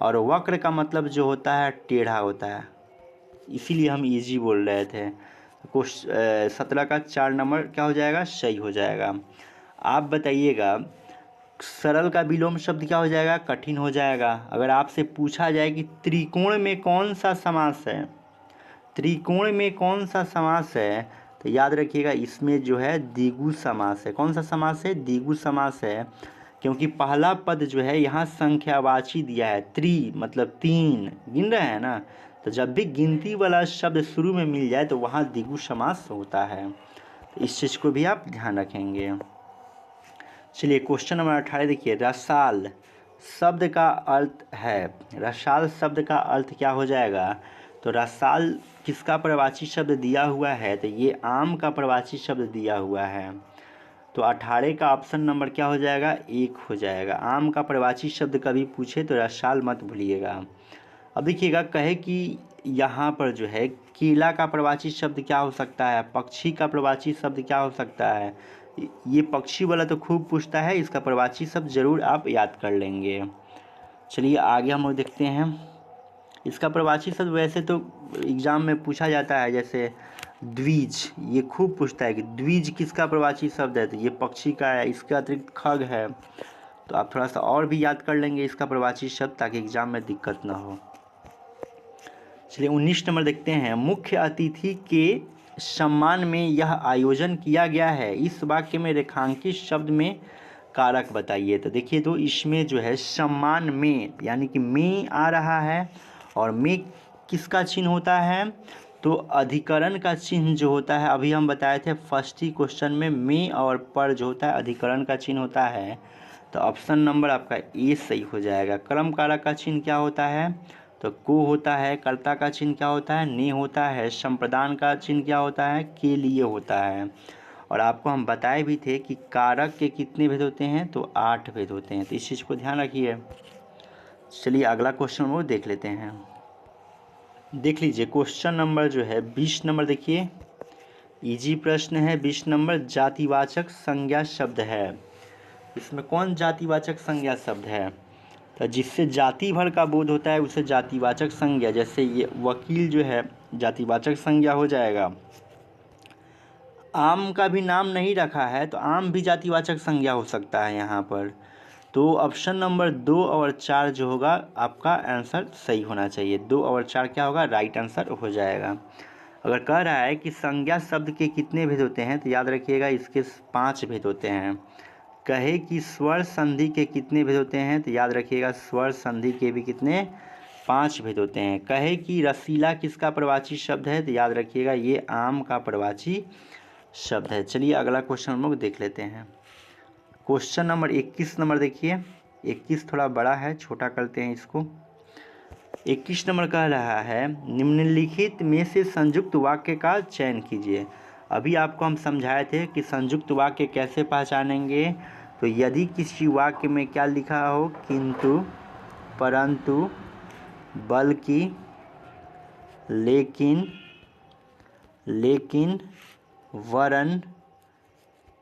Speaker 1: और वक्र का मतलब जो होता है टेढ़ा होता है, इसीलिए हम इजी बोल रहे थे। 17 का 4 नंबर क्या हो जाएगा? सही हो जाएगा। आप बताइएगा, सरल का विलोम शब्द क्या हो जाएगा? कठिन हो जाएगा। अगर आपसे पूछा जाए कि त्रिकोण में कौन सा समास है, त्रिकोण में कौन सा समास है, तो याद रखिएगा इसमें जो है द्विगु समास है। कौन सा समास है? द्विगु समास है, क्योंकि पहला पद जो है यहाँ संख्यावाची दिया है। त्रि मतलब 3 गिन रहे हैं ना, तो जब भी गिनती वाला शब्द शुरू में मिल जाए तो वहाँ द्विगु समास होता है। तो इस चीज़ को भी आप ध्यान रखेंगे। चलिए क्वेश्चन नंबर 18 देखिए। रसाल शब्द का अर्थ है, रसाल शब्द का अर्थ क्या हो जाएगा? तो रसाल किसका प्रवाची शब्द दिया हुआ है? तो ये आम का प्रवाची शब्द दिया हुआ है। तो 18 का ऑप्शन नंबर क्या हो जाएगा? 1 हो जाएगा। आम का प्रवाची शब्द कभी पूछे तो रसाल मत भूलिएगा। अब देखिएगा, कहे कि यहाँ पर जो है केला का प्रवाची शब्द क्या हो सकता है? पक्षी का प्रवाची शब्द क्या हो सकता है? ये पक्षी वाला तो खूब पूछता है, इसका प्रवाची शब्द जरूर आप याद कर लेंगे। चलिए आगे हम लोग देखते हैं। इसका प्रवाची शब्द वैसे तो एग्ज़ाम में पूछा जाता है, जैसे द्विज, ये खूब पूछता है कि द्विज किसका प्रवाची शब्द है? तो ये पक्षी का है। इसके अतिरिक्त खग है, तो आप थोड़ा सा और भी याद कर लेंगे इसका प्रवाची शब्द, ताकि एग्ज़ाम में दिक्कत ना हो। चलिए 19 नंबर देखते हैं। मुख्य अतिथि के सम्मान में यह आयोजन किया गया है, इस वाक्य में रेखांकित शब्द में कारक बताइए। तो देखिए, तो इसमें जो है सम्मान में यानी कि में आ रहा है, और में किसका चिन्ह होता है? तो अधिकरण का चिन्ह जो होता है, अभी हम बताए थे फर्स्ट ही क्वेश्चन में और पर जो होता है अधिकरण का चिन्ह होता है। तो ऑप्शन नंबर आपका ए सही हो जाएगा। कर्म कारक का चिन्ह क्या होता है? तो को होता है। कर्ता का चिन्ह क्या होता है? ने होता है। संप्रदान का चिन्ह क्या होता है? के लिए होता है। और आपको हम बताए भी थे कि कारक के कितने भेद होते हैं? तो 8 भेद होते हैं। तो इस चीज़ को ध्यान रखिए। चलिए अगला क्वेश्चन वो देख लेते हैं। देख लीजिए क्वेश्चन नंबर जो है 20 नंबर देखिए, इजी प्रश्न है। 20 नंबर जातिवाचक संज्ञा शब्द है, इसमें कौन जातिवाचक संज्ञा शब्द है? तो जिससे जाति भर का बोध होता है उसे जातिवाचक संज्ञा, जैसे ये वकील जो है जातिवाचक संज्ञा हो जाएगा। आम का भी नाम नहीं रखा है तो आम भी जातिवाचक संज्ञा हो सकता है यहाँ पर। तो ऑप्शन नंबर 2 और 4 जो होगा आपका आंसर सही होना चाहिए। 2 और 4 क्या होगा? राइट आंसर हो जाएगा। अगर कह रहा है कि संज्ञा शब्द के कितने भेद होते हैं तो याद रखिएगा इसके 5 भेद होते हैं। कहे कि स्वर संधि के कितने भेद होते हैं तो याद रखिएगा स्वर संधि के भी कितने 5 भेद होते हैं। कहे कि रसीला किसका प्रवाची शब्द है तो याद रखिएगा ये आम का प्रवाची शब्द है। चलिए अगला क्वेश्चन हम लोग देख लेते हैं। क्वेश्चन नंबर 21 नंबर देखिए, 21 थोड़ा बड़ा है, छोटा करते हैं इसको। 21 नंबर कह रहा है निम्नलिखित में से संयुक्त वाक्य का चयन कीजिए। अभी आपको हम समझाए थे कि संयुक्त वाक्य कैसे पहचानेंगे। तो यदि किसी वाक्य में क्या लिखा हो, किंतु, परंतु, बल्कि, लेकिन, लेकिन, वरन,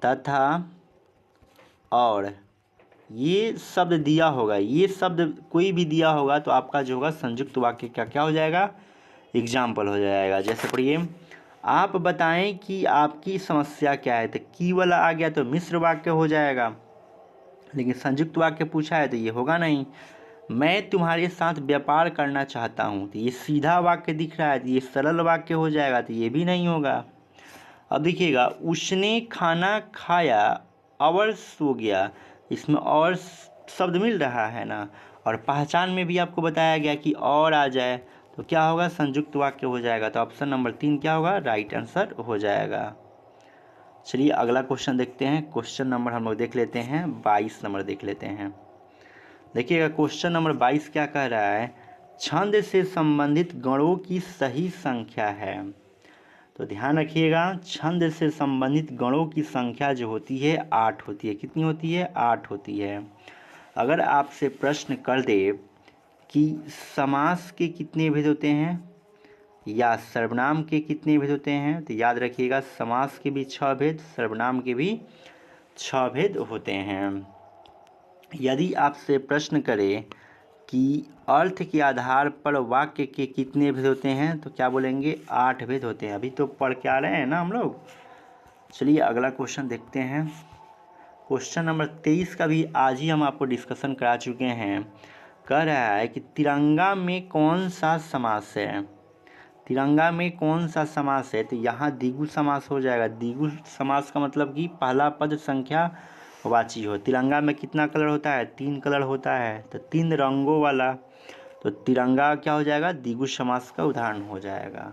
Speaker 1: तथा, और, ये शब्द दिया होगा, ये शब्द कोई भी दिया होगा तो आपका जो होगा संयुक्त वाक्य का क्या हो जाएगा, एग्जाम्पल हो जाएगा। जैसे पढ़िए, आप बताएं कि आपकी समस्या क्या है, तो की वाला आ गया तो मिश्र वाक्य हो जाएगा, लेकिन संयुक्त वाक्य पूछा है तो ये होगा नहीं। मैं तुम्हारे साथ व्यापार करना चाहता हूँ, तो ये सीधा वाक्य दिख रहा है तो ये सरल वाक्य हो जाएगा, तो ये भी नहीं होगा। अब देखिएगा, उसने खाना खाया और सो गया, इसमें और शब्द मिल रहा है ना, और पहचान में भी आपको बताया गया कि और आ जाए तो क्या होगा, संयुक्त वाक्य हो जाएगा। तो ऑप्शन नंबर 3 क्या होगा, राइट आंसर हो जाएगा। चलिए अगला क्वेश्चन देखते हैं। क्वेश्चन नंबर हम लोग देख लेते हैं 22 नंबर देख लेते हैं। देखिएगा क्वेश्चन नंबर 22 क्या कह रहा है, छंद से संबंधित गणों की सही संख्या है। तो ध्यान रखिएगा, छंद से संबंधित गणों की संख्या जो होती है 8 होती है। कितनी होती है, 8 होती है। अगर आपसे प्रश्न कर दे कि समास के कितने भेद होते हैं या सर्वनाम के कितने भेद होते हैं, तो याद रखिएगा समास के भी 6 भेद, सर्वनाम के भी 6 भेद होते हैं। यदि आपसे प्रश्न करे कि अर्थ के आधार पर वाक्य के कितने भेद होते हैं तो क्या बोलेंगे, 8 भेद होते हैं। अभी तो पढ़ के आ रहे हैं ना हम लोग। चलिए अगला क्वेश्चन देखते हैं। क्वेश्चन नंबर 23 का भी आज ही हम आपको डिस्कशन करा चुके हैं। कह रहा है कि तिरंगा में कौन सा समास है, तिरंगा में कौन सा समास है, तो यहाँ द्विगु समास हो जाएगा। द्विगु समास का मतलब कि पहला पद संख्या वाची हो। तिरंगा में कितना कलर होता है, 3 कलर होता है, तो 3 रंगों वाला, तो तिरंगा क्या हो जाएगा, द्विगु समास का उदाहरण हो जाएगा।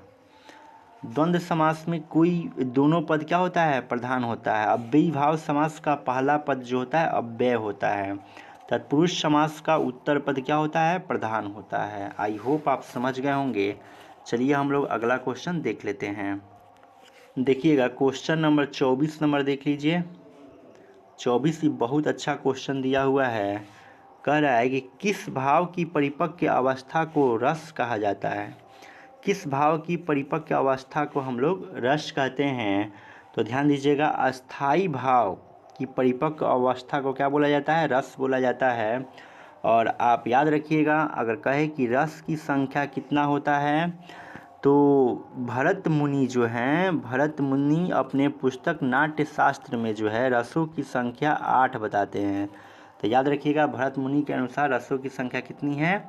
Speaker 1: द्वंद्व समास में कोई दोनों पद क्या होता है, प्रधान होता है। अव्ययी भाव समास का पहला पद जो होता है अव्यय होता है। तत्पुरुष समास का उत्तर पद क्या होता है, प्रधान होता है। आई होप आप समझ गए होंगे। चलिए हम लोग अगला क्वेश्चन देख लेते हैं। देखिएगा क्वेश्चन नंबर 24 नंबर देख लीजिए। 24 ही बहुत अच्छा क्वेश्चन दिया हुआ है। कह रहा है कि किस भाव की परिपक्व अवस्था को रस कहा जाता है। किस भाव की परिपक्व अवस्था को हम लोग रस कहते हैं, तो ध्यान दीजिएगा, अस्थाई भाव की परिपक्व अवस्था को क्या बोला जाता है, रस बोला जाता है। और आप याद रखिएगा, अगर कहे कि रस की संख्या कितना होता है, तो भरत मुनि जो हैं, भरत मुनि अपने पुस्तक नाट्य शास्त्र में जो है रसों की संख्या 8 बताते हैं। तो याद रखिएगा, भरत मुनि के अनुसार रसों की संख्या कितनी है,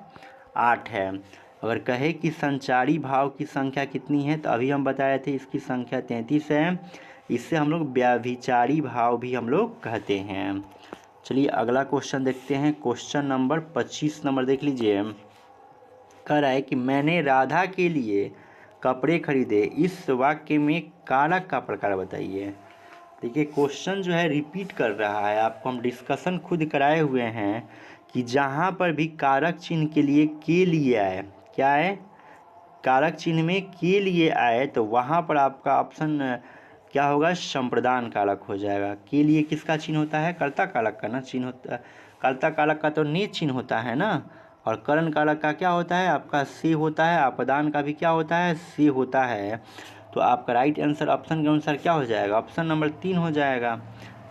Speaker 1: 8 है। अगर कहे कि संचारी भाव की संख्या कितनी है, तो अभी हम बताए थे इसकी संख्या 33 है। इससे हम लोग व्याभिचारी भाव भी हम लोग कहते हैं। चलिए अगला क्वेश्चन देखते हैं। क्वेश्चन नंबर 25 नंबर देख लीजिए। कह रहा है कि मैंने राधा के लिए कपड़े खरीदे, इस वाक्य में कारक का प्रकार बताइए। देखिए क्वेश्चन जो है रिपीट कर रहा है, आपको हम डिस्कशन खुद कराए हुए हैं कि जहाँ पर भी कारक चिन्ह के लिए के लिए आए, क्या है, कारक चिन्ह में के लिए आए, तो वहाँ पर आपका ऑप्शन क्या होगा, संप्रदान कारक हो जाएगा। के लिए किसका चिन्ह होता है, कर्ता कारक का ना चिन्ह होता है। कर्ता कारक का तो ने चिन्ह होता है ना, और करण कारक का क्या होता है, आपका से होता है। अपदान का भी क्या होता है, से होता है। तो आपका राइट आंसर ऑप्शन के अनुसार क्या हो जाएगा, ऑप्शन नंबर 3 हो जाएगा।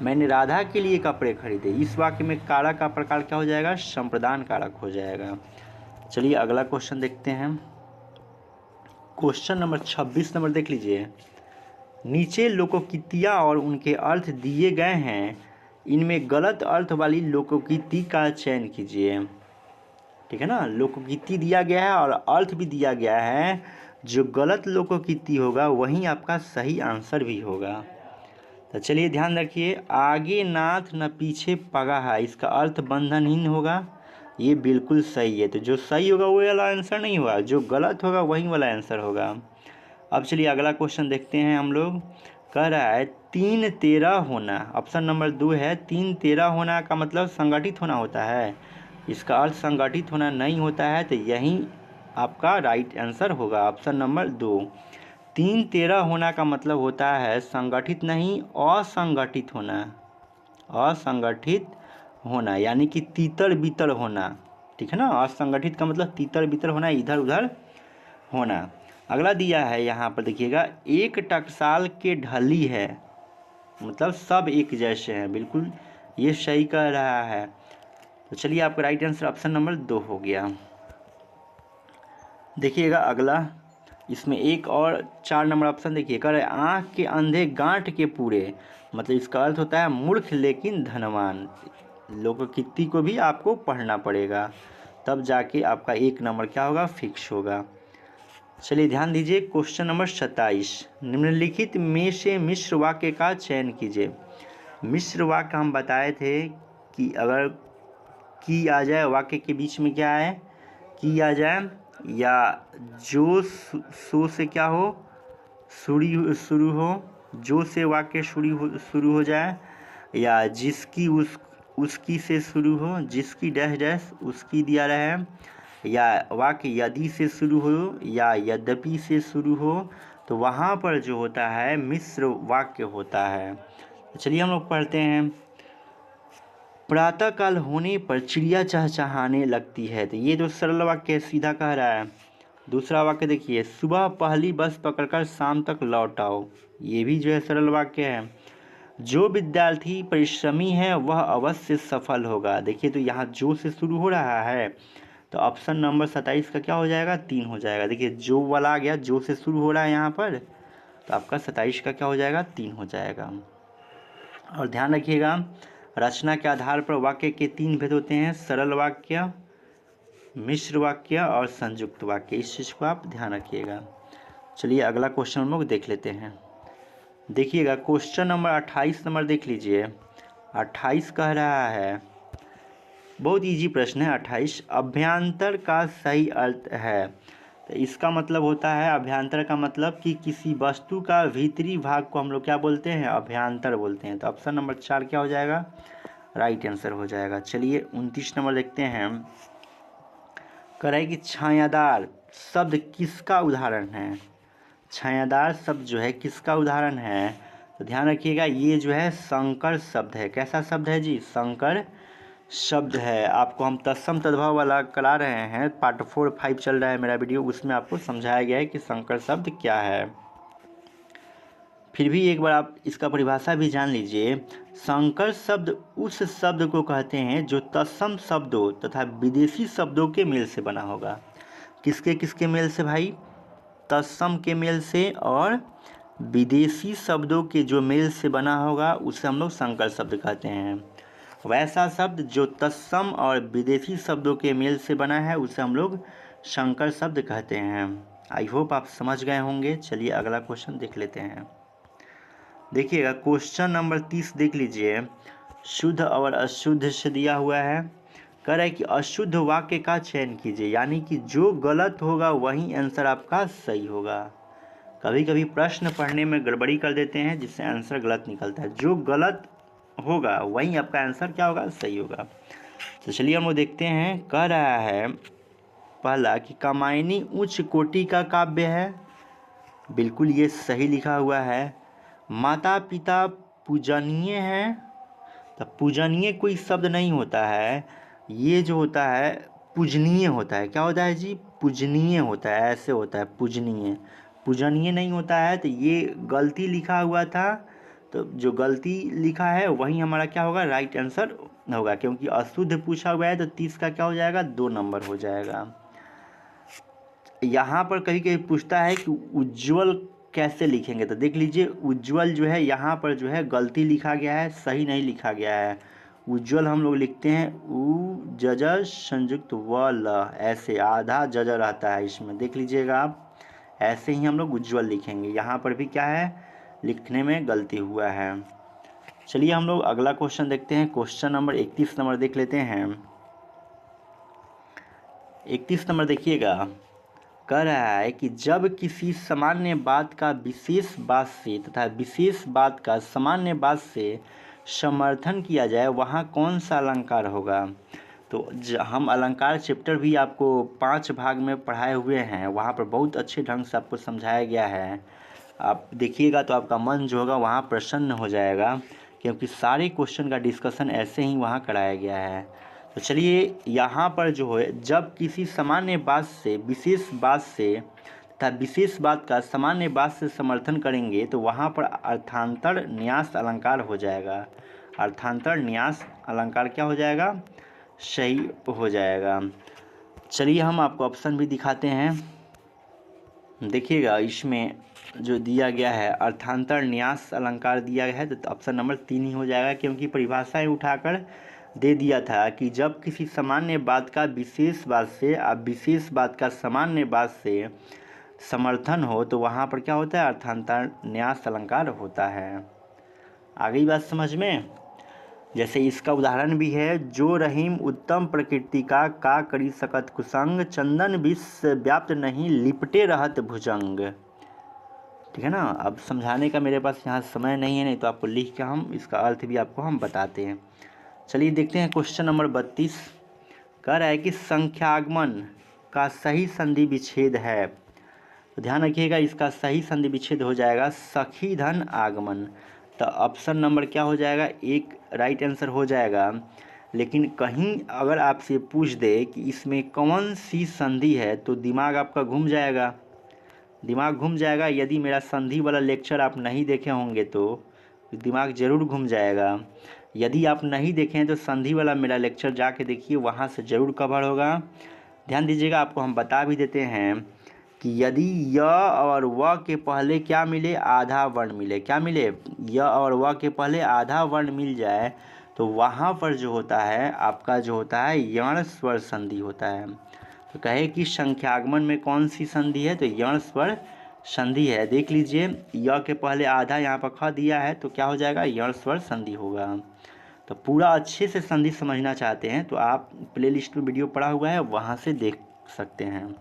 Speaker 1: मैंने राधा के लिए कपड़े खरीदे, इस वाक्य में कारक का प्रकार क्या हो जाएगा, संप्रदान कारक हो जाएगा। चलिए अगला क्वेश्चन देखते हैं। क्वेश्चन नंबर 26 नंबर देख लीजिए। नीचे लोकोक्तियाँ और उनके अर्थ दिए गए हैं, इनमें गलत अर्थ वाली लोकोक्ति का चयन कीजिए। ठीक है ना, लोकोक्ति दिया गया है और अर्थ भी दिया गया है, जो गलत लोकोक्ति होगा वही आपका सही आंसर भी होगा। तो चलिए ध्यान रखिए, आगे नाथ न पीछे पगाहा, इसका अर्थ बंधनहीन होगा। ये बिल्कुल सही है। तो जो सही होगा वो वाला आंसर नहीं होगा, जो गलत होगा वही वाला आंसर होगा। अब चलिए अगला क्वेश्चन देखते हैं हम लोग। कह रहा है 3-13 होना, ऑप्शन नंबर 2 है। 3-13 होना का मतलब संगठित होना होता है, इसका अर्थ संगठित होना नहीं होता है। तो यही आपका राइट आंसर होगा, ऑप्शन नंबर 2। 3-13 होना का मतलब होता है संगठित नहीं, असंगठित होना। असंगठित होना यानी कि तीतर बीतर होना, ठीक है ना। असंगठित का मतलब तीतर बीतर होना, इधर उधर होना। अगला दिया है यहाँ पर देखिएगा, एक टकसाल के ढली है, मतलब सब एक जैसे हैं, बिल्कुल ये सही कह रहा है। तो चलिए आपका राइट आंसर ऑप्शन नंबर 2 हो गया। देखिएगा अगला, इसमें एक और 4 नंबर ऑप्शन देखिए। कह रहे आँख के अंधे गांठ के पूरे, मतलब इसका अर्थ होता है मूर्ख लेकिन धनवान। लोकोक्ति को भी आपको पढ़ना पड़ेगा, तब जाके आपका 1 नंबर क्या होगा, फिक्स होगा। चलिए ध्यान दीजिए, क्वेश्चन नंबर 27, निम्नलिखित में से मिश्र वाक्य का चयन कीजिए। मिश्र वाक्य हम बताए थे कि अगर की आ जाए वाक्य के बीच में क्या है, की आ जाए, या जो सो से क्या हो, शुरू हो, जो से वाक्य शुरू हो जाए, या जिसकी उसकी से शुरू हो, जिसकी डैश डैश उसकी दिया रहे, या वाक्य यदि से शुरू हो या यद्यपि से शुरू हो, तो वहाँ पर जो होता है मिश्र वाक्य होता है। तो चलिए हम लोग पढ़ते हैं। प्रातःकाल होने पर चिड़िया चहचहाने लगती है, तो ये जो सरल वाक्य सीधा कह रहा है। दूसरा वाक्य देखिए, सुबह पहली बस पकड़कर शाम तक लौट आओ, ये भी जो है सरल वाक्य है। जो विद्यार्थी परिश्रमी है वह अवश्य सफल होगा, देखिए तो यहाँ जो से शुरू हो रहा है, तो ऑप्शन नंबर 27 का क्या हो जाएगा, 3 हो जाएगा। देखिए जो वाला आ गया, जो से शुरू हो रहा है यहाँ पर, तो आपका 27 का क्या हो जाएगा, 3 हो जाएगा। और ध्यान रखिएगा, रचना के आधार पर वाक्य के 3 भेद होते हैं, सरल वाक्य, मिश्र वाक्य और संयुक्त वाक्य। इस चीज़ को आप ध्यान रखिएगा। चलिए अगला क्वेश्चन हम लोग देख लेते हैं। देखिएगा क्वेश्चन नंबर 28 नंबर देख लीजिए। 28 कह रहा है, बहुत इजी प्रश्न है 28, अभ्यंतर का सही अर्थ है। तो इसका मतलब होता है, अभ्यंतर का मतलब कि किसी वस्तु का भीतरी भाग को हम लोग क्या बोलते हैं, अभ्यंतर बोलते हैं। तो ऑप्शन नंबर 4 क्या हो जाएगा, राइट आंसर हो जाएगा। चलिए 29 नंबर देखते हैं। कह रहा है कि छायादार शब्द किसका उदाहरण है। छायादार शब्द जो है किसका उदाहरण है, तो ध्यान रखिएगा ये जो है संकर शब्द है। कैसा शब्द है जी, संकर शब्द है। आपको हम तत्सम तद्भव वाला करा रहे हैं, पार्ट 4-5 चल रहा है मेरा वीडियो, उसमें आपको समझाया गया है कि संकर शब्द क्या है। फिर भी एक बार आप इसका परिभाषा भी जान लीजिए। संकर शब्द उस शब्द को कहते हैं जो तत्सम शब्दों तथा विदेशी शब्दों के मेल से बना होगा। किसके किसके मेल से भाई, तत्सम के मेल से और विदेशी शब्दों के जो मेल से बना होगा उसे हम लोग संकर शब्द कहते हैं। वैसा शब्द जो तत्सम और विदेशी शब्दों के मेल से बना है उसे हम लोग संकर शब्द कहते हैं। आई होप आप समझ गए होंगे। चलिए अगला क्वेश्चन देख लेते हैं। देखिएगा क्वेश्चन नंबर 30 देख लीजिए। शुद्ध और अशुद्ध से दिया हुआ है। कह रहा है कि अशुद्ध वाक्य का चयन कीजिए, यानी कि जो गलत होगा वही आंसर आपका सही होगा। कभी कभी प्रश्न पढ़ने में गड़बड़ी कर देते हैं जिससे आंसर गलत निकलता है। जो गलत होगा वही आपका आंसर क्या होगा, सही होगा। तो चलिए हम लोग देखते हैं। कह रहा है पहला कि कामायनी उच्च कोटि का काव्य है, बिल्कुल ये सही लिखा हुआ है। माता पिता पूजनीय हैं, तो पूजनीय कोई शब्द नहीं होता है, ये जो होता है पूजनीय होता है। क्या होता है जी, पूजनीय होता है, ऐसे होता है पूजनीय, पूजनीय नहीं होता है। तो ये गलती लिखा हुआ था, तो जो गलती लिखा है वही हमारा क्या होगा, राइट आंसर होगा। क्योंकि अशुद्ध पूछा हुआ है तो 30 का क्या हो जाएगा, 2 नंबर हो जाएगा। यहाँ पर कभी कभी पूछता है कि उज्ज्वल कैसे लिखेंगे, तो देख लीजिए उज्ज्वल जो है यहाँ पर जो है गलती लिखा गया है, सही नहीं लिखा गया है। उज्ज्वल हम लोग लिखते हैं उ जजर संयुक्त व ल, ऐसे आधा जजर रहता है इसमें, देख लीजिएगा आप, ऐसे ही हम लोग उज्ज्वल लिखेंगे। यहाँ पर भी क्या है, लिखने में गलती हुआ है। चलिए हम लोग अगला क्वेश्चन देखते हैं। क्वेश्चन नंबर 31 नंबर देख लेते हैं। 31 नंबर देखिएगा, कह रहा है कि जब किसी सामान्य बात का विशेष बात से तथा विशेष बात का सामान्य बात से समर्थन किया जाए वहाँ कौन सा अलंकार होगा। तो हम अलंकार चैप्टर भी आपको 5 भाग में पढ़ाए हुए हैं, वहाँ पर बहुत अच्छे ढंग से आपको समझाया गया है। आप देखिएगा तो आपका मन जो होगा वहाँ प्रसन्न हो जाएगा, क्योंकि सारे क्वेश्चन का डिस्कशन ऐसे ही वहाँ कराया गया है। तो चलिए यहाँ पर जो है, जब किसी सामान्य बात से विशेष बात से तथा विशेष बात का सामान्य बात से समर्थन करेंगे तो वहाँ पर अर्थांतर न्यास अलंकार हो जाएगा। अर्थांतर न्यास अलंकार क्या हो जाएगा, सही हो जाएगा। चलिए हम आपको ऑप्शन भी दिखाते हैं। देखिएगा इसमें जो दिया गया है अर्थांतर न्यास अलंकार दिया गया है, तो ऑप्शन नंबर 3 ही हो जाएगा, क्योंकि परिभाषाएं उठाकर दे दिया था कि जब किसी सामान्य बात का विशेष बात से अब विशेष बात का सामान्य बात से समर्थन हो तो वहाँ पर क्या होता है, अर्थांतर न्यास अलंकार होता है। आ गई बात समझ में। जैसे इसका उदाहरण भी है, जो रहीम उत्तम प्रकृति का करी सकत कुसंग, चंदन विष व्याप्त नहीं लिपटे रहत भुजंग। ठीक है ना। अब समझाने का मेरे पास यहाँ समय नहीं है, नहीं तो आपको लिख के हम इसका अर्थ भी आपको हम बताते हैं। चलिए देखते हैं क्वेश्चन नंबर 32। कह रहा है कि संख्यागमन का सही संधि विच्छेद है। तो ध्यान रखिएगा, इसका सही संधि विच्छेद हो जाएगा सखी धन आगमन। तो ऑप्शन नंबर क्या हो जाएगा, एक राइट आंसर हो जाएगा। लेकिन कहीं अगर आपसे पूछ दे कि इसमें कौन सी संधि है तो दिमाग आपका घूम जाएगा, दिमाग घूम जाएगा। यदि मेरा संधि वाला लेक्चर आप नहीं देखे होंगे तो दिमाग ज़रूर घूम जाएगा। यदि आप नहीं देखें तो संधि वाला मेरा लेक्चर जाके देखिए, वहाँ से ज़रूर कवर होगा। ध्यान दीजिएगा, आपको हम बता भी देते हैं कि यदि य और व के पहले क्या मिले, आधा वर्ण मिले। क्या मिले, य और व के पहले आधा वर्ण मिल जाए तो वहाँ पर जो होता है आपका जो होता है यण स्वर संधि होता है। तो कहे कि संख्यागमन में कौन सी संधि है, तो यण स्वर संधि है। देख लीजिए, य के पहले आधा यहाँ पर ख दिया है तो क्या हो जाएगा, यण स्वर संधि होगा। तो पूरा अच्छे से संधि समझना चाहते हैं तो आप प्लेलिस्ट में वीडियो पड़ा हुआ है, वहाँ से देख सकते हैं।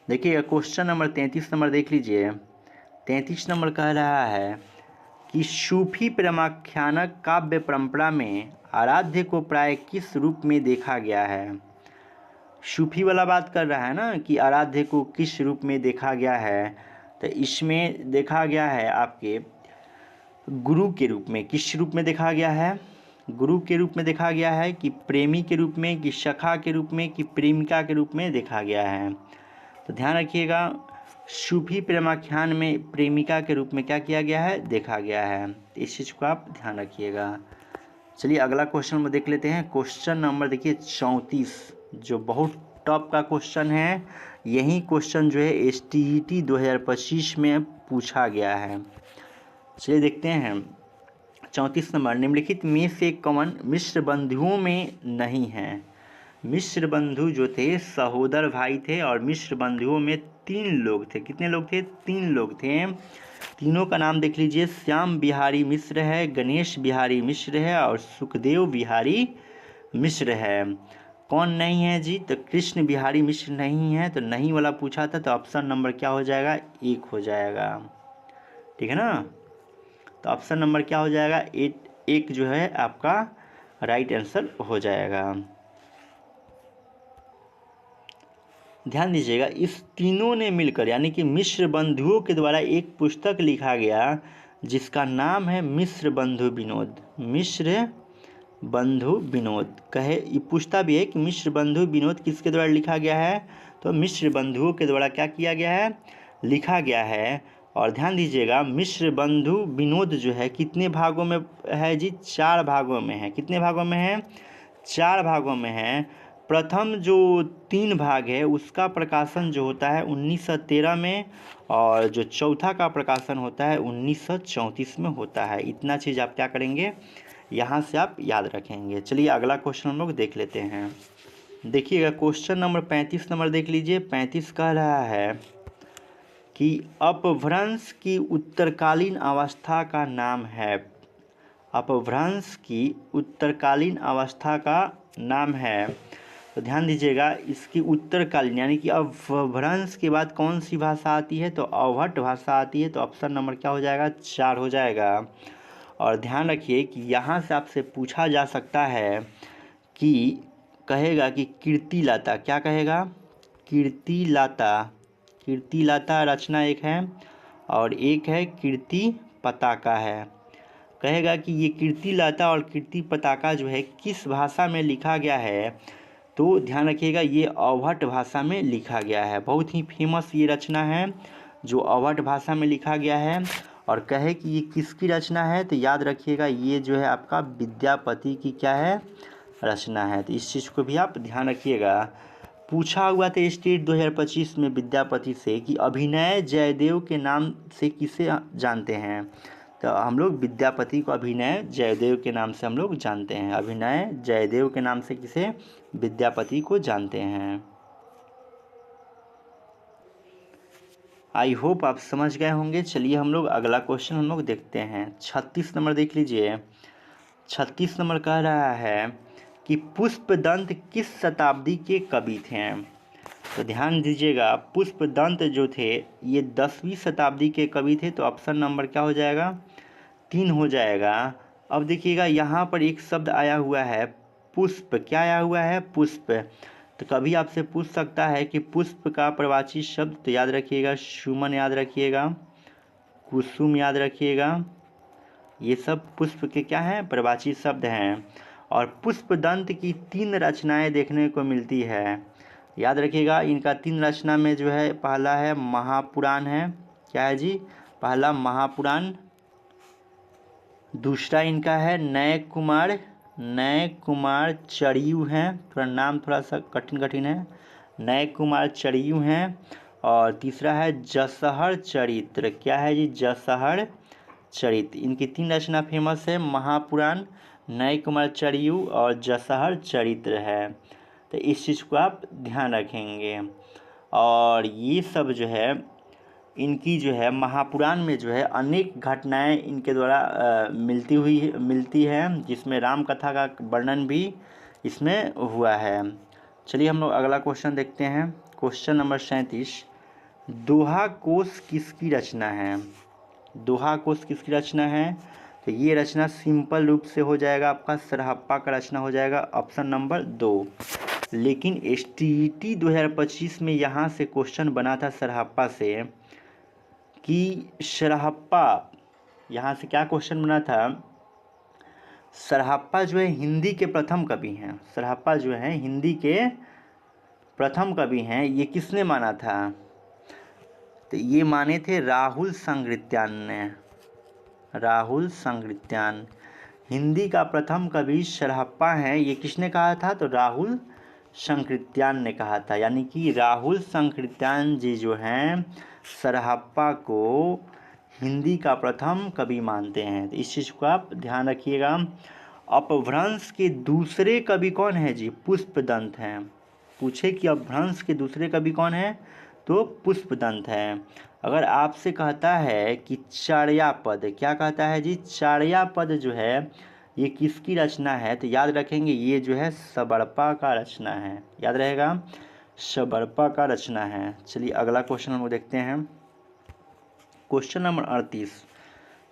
Speaker 1: देखिए क्वेश्चन नंबर 33 नंबर देख लीजिए। 33 नंबर कह रहा है कि सूफी प्रेमाख्यानक काव्य परंपरा में आराध्य को प्राय किस रूप में देखा गया है। सूफी वाला बात कर रहा है ना कि आराध्य को किस रूप में देखा गया है, तो इसमें देखा गया है आपके गुरु के रूप में। किस रूप में देखा गया है, गुरु के रूप में देखा गया है, कि प्रेमी के रूप में, कि सखा के रूप में, कि प्रेमिका के रूप में देखा गया है। तो ध्यान रखिएगा, सूफी प्रेमाख्यान में प्रेमिका के रूप में क्या किया गया है, देखा गया है। इस चीज़ को आप ध्यान रखिएगा। चलिए अगला क्वेश्चन में देख लेते हैं। क्वेश्चन नंबर देखिए 34, जो बहुत टॉप का क्वेश्चन है। यही क्वेश्चन जो है STET 2025 में पूछा गया है। चलिए देखते हैं 34 नंबर, निम्नलिखित में से कौन मिश्र बंधुओं में नहीं है। मिश्र बंधु जो थे सहोदर भाई थे, और मिश्र बंधुओं में 3 लोग थे। कितने लोग थे, 3 लोग थे। तीनों का नाम देख लीजिए, श्याम बिहारी मिश्र है, गणेश बिहारी मिश्र है, और सुखदेव बिहारी मिश्र है। कौन नहीं है जी, तो कृष्ण बिहारी मिश्र नहीं है। तो नहीं वाला पूछा था, तो ऑप्शन नंबर क्या हो जाएगा, 1 हो जाएगा। ठीक है ना। तो ऑप्शन नंबर क्या हो जाएगा, 1 जो है आपका राइट आंसर हो जाएगा। ध्यान दीजिएगा, इस तीनों ने मिलकर यानी कि मिश्र बंधुओं के द्वारा एक पुस्तक लिखा गया जिसका नाम है मिश्र बंधु विनोद। मिश्र बंधु विनोद कहे, ये पूछता भी है कि मिश्र बंधु विनोद किसके द्वारा लिखा गया है, तो मिश्र बंधुओं के द्वारा क्या किया गया है, लिखा गया है। और ध्यान दीजिएगा, मिश्र बंधु विनोद जो है कितने भागों में है जी, 4 भागों में है। कितने भागों में है, 4 भागों में है। प्रथम जो 3 भाग है उसका प्रकाशन जो होता है 1913 में, और जो चौथा का प्रकाशन होता है 1934 में होता है। इतना चीज़ आप क्या करेंगे, यहाँ से आप याद रखेंगे। चलिए अगला क्वेश्चन हम लोग देख लेते हैं। देखिएगा क्वेश्चन नंबर 35 नंबर देख लीजिए। 35 कह रहा है कि अपभ्रंश की उत्तरकालीन अवस्था का नाम है। अपभ्रंश की उत्तरकालीन अवस्था का नाम है। तो ध्यान दीजिएगा, इसकी उत्तरकालीन यानी कि अपभ्रंश के बाद कौन सी भाषा आती है, तो अवहट भाषा आती है। तो ऑप्शन नंबर क्या हो जाएगा, 4 हो जाएगा। और ध्यान रखिए कि यहाँ से आपसे पूछा जा सकता है कि कहेगा कि कीर्तिलाता, क्या कहेगा, कीर्तिलाता। कीर्तिलाता रचना एक है और एक है कीर्ति पताका है। कहेगा कि ये कीर्तिलाता और कीर्ति पताका जो है किस भाषा में लिखा गया है, तो ध्यान रखिएगा ये अवहट भाषा में लिखा गया है। बहुत ही फेमस ये रचना है जो अवहट भाषा में लिखा गया है। और कहे कि ये किसकी रचना है, तो याद रखिएगा ये जो है आपका विद्यापति की क्या है, रचना है। तो इस चीज़ को भी आप ध्यान रखिएगा। पूछा हुआ था स्टेट 2025 में विद्यापति से कि अभिनय जयदेव के नाम से किसे जानते हैं, तो हम लोग विद्यापति को अभिनय जयदेव के नाम से हम लोग जानते हैं। अभिनय जयदेव के नाम से किसे, विद्यापति को जानते हैं। आई होप आप समझ गए होंगे। चलिए हम लोग अगला क्वेश्चन हम लोग देखते हैं। 36 नंबर देख लीजिए। 36 नंबर कह रहा है कि पुष्पदंत किस शताब्दी के कवि थे। तो ध्यान दीजिएगा, पुष्पदंत जो थे ये 10वीं शताब्दी के कवि थे। तो ऑप्शन नंबर क्या हो जाएगा, 3 हो जाएगा। अब देखिएगा यहाँ पर एक शब्द आया हुआ है पुष्प, क्या आया हुआ है, पुष्प। तो कभी आपसे पूछ सकता है कि पुष्प का प्रवाची शब्द, तो याद रखिएगा सुमन याद रखिएगा, कुसुम याद रखिएगा, ये सब पुष्प के क्या हैं, प्रवाची शब्द हैं। और पुष्पदंत की 3 रचनाएं देखने को मिलती है। याद रखिएगा इनका 3 रचना में जो है पहला है महापुराण है, क्या है जी, पहला महापुराण। दूसरा इनका है नय कुमार चरियू हैं, थोड़ा नाम थोड़ा सा कठिन है, नय कुमार चरियू हैं। और तीसरा है जसहर चरित्र, क्या है जी, जसहर चरित्र। इनकी 3 रचना फेमस है, महापुराण, नय कुमार चरियू और जसहर चरित्र है। तो इस चीज़ को आप ध्यान रखेंगे। और ये सब जो है इनकी जो है महापुराण में जो है अनेक घटनाएं इनके द्वारा मिलती हैं, जिसमें राम कथा का वर्णन भी इसमें हुआ है। चलिए हम लोग अगला क्वेश्चन देखते हैं। क्वेश्चन नंबर 37, दोहा कोश किसकी रचना है। दोहा कोश किसकी रचना है, तो ये रचना सिंपल रूप से हो जाएगा आपका सरहप्पा का रचना हो जाएगा, ऑप्शन नंबर 2। लेकिन STET 2025 में यहाँ से क्वेश्चन बना था सरहप्पा से कि सरहप्पा, यहाँ से क्या क्वेश्चन बना था, सरहप्पा जो है हिंदी के प्रथम कवि हैं। सरहप्पा जो है हिंदी के प्रथम कवि हैं, ये किसने माना था, तो ये माने थे राहुल संकृत्यान ने। राहुल संकृत्यान हिंदी का प्रथम कवि सरहप्पा है, ये किसने कहा था, तो राहुल संकृत्यान ने कहा था। यानी कि राहुल संकृत्यान जी जो हैं सरहप्पा को हिंदी का प्रथम कवि मानते हैं। तो इस चीज़ को आप ध्यान रखिएगा। अपभ्रंश के दूसरे कवि कौन है जी, पुष्पदंत हैं। पूछे कि अपभ्रंश के दूसरे कवि कौन है, तो पुष्पदंत है। अगर आपसे कहता है कि चार्यापद, क्या कहता है जी, चार्यापद जो है ये किसकी रचना है, तो याद रखेंगे ये जो है सबरपा का रचना है। याद रहेगा सबरपा का रचना है। चलिए अगला क्वेश्चन हम लोग देखते हैं। क्वेश्चन नंबर 38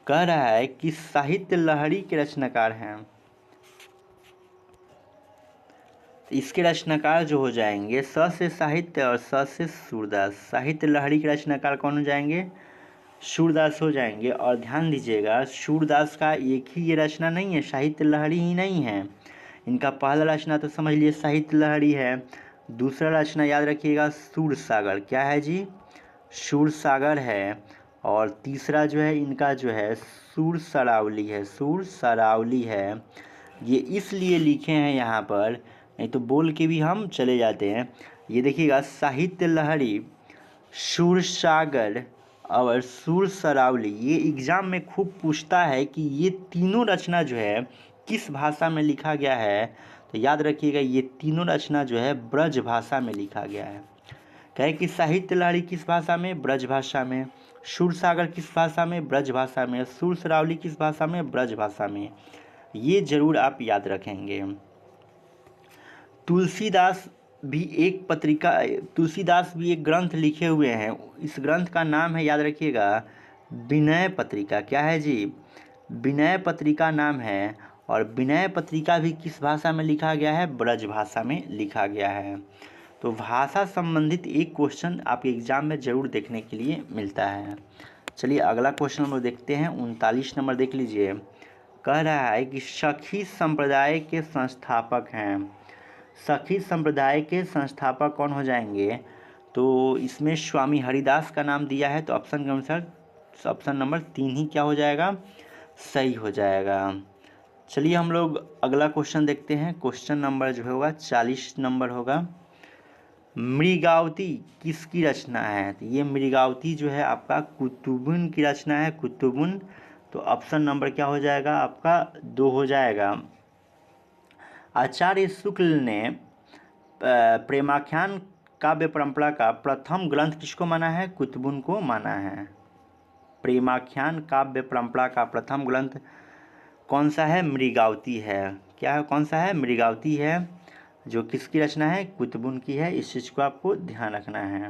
Speaker 1: कह रहा है कि साहित्य लहरी के रचनाकार हैं। इसके रचनाकार जो हो जाएंगे स से साहित्य और स से सूरदास। साहित्य लहरी के रचनाकार कौन हो जाएंगे, सूरदास हो जाएंगे। और ध्यान दीजिएगा सूरदास का एक ही ये रचना नहीं है, साहित्य लहरी ही नहीं है। इनका पहला रचना तो समझ लिए साहित्य लहरी है, दूसरा रचना याद रखिएगा सूरसागर, क्या है जी, सूरसागर है। और तीसरा जो है इनका जो है सुरसरावली है, सुरसरावली है। ये इसलिए लिखे हैं यहाँ पर, नहीं तो बोल के भी हम चले जाते हैं। ये देखिएगा साहित्य लहरी, सूरसागर और सुरसरावली, ये एग्ज़ाम में खूब पूछता है कि ये तीनों रचना जो है किस भाषा में लिखा गया है। तो याद रखिएगा ये तीनों रचना जो है ब्रज भाषा में लिखा गया है। कहे कि साहित्य लहरी किस भाषा में, ब्रज भाषा में। शूरसागर किस भाषा में, ब्रज भाषा में। सुरसरावली किस भाषा में, ब्रज भाषा में। ये जरूर आप याद रखेंगे। तुलसीदास भी एक ग्रंथ लिखे हुए हैं। इस ग्रंथ का नाम है, याद रखिएगा, विनय पत्रिका। क्या है जी, विनय पत्रिका नाम है। और विनय पत्रिका भी किस भाषा में लिखा गया है, ब्रज भाषा में लिखा गया है। तो भाषा संबंधित एक क्वेश्चन आपके एग्जाम में जरूर देखने के लिए मिलता है। चलिए अगला क्वेश्चन हम लोग देखते हैं। 39 नंबर देख लीजिए। कह रहा है कि सखी संप्रदाय के संस्थापक हैं। सखी संप्रदाय के संस्थापक कौन हो जाएंगे? तो इसमें स्वामी हरिदास का नाम दिया है, तो ऑप्शन के अनुसार ऑप्शन नंबर 3 ही क्या हो जाएगा, सही हो जाएगा। चलिए हम लोग अगला क्वेश्चन देखते हैं। क्वेश्चन नंबर जो होगा 40 नंबर होगा। मृगावती किसकी रचना है? तो ये मृगावती जो है आपका कुतुबुन की रचना है, कुतुबुन। तो ऑप्शन नंबर क्या हो जाएगा आपका 2 हो जाएगा। आचार्य शुक्ल ने प्रेमाख्यान काव्य परंपरा का प्रथम ग्रंथ किसको माना है? कुतुबुन को माना है। प्रेमाख्यान काव्य परंपरा का प्रथम ग्रंथ कौन सा है? मृगावती है। क्या है, कौन सा है? मृगावती है, जो किसकी रचना है? कुतुबुन की है। इस चीज़ को आपको ध्यान रखना है।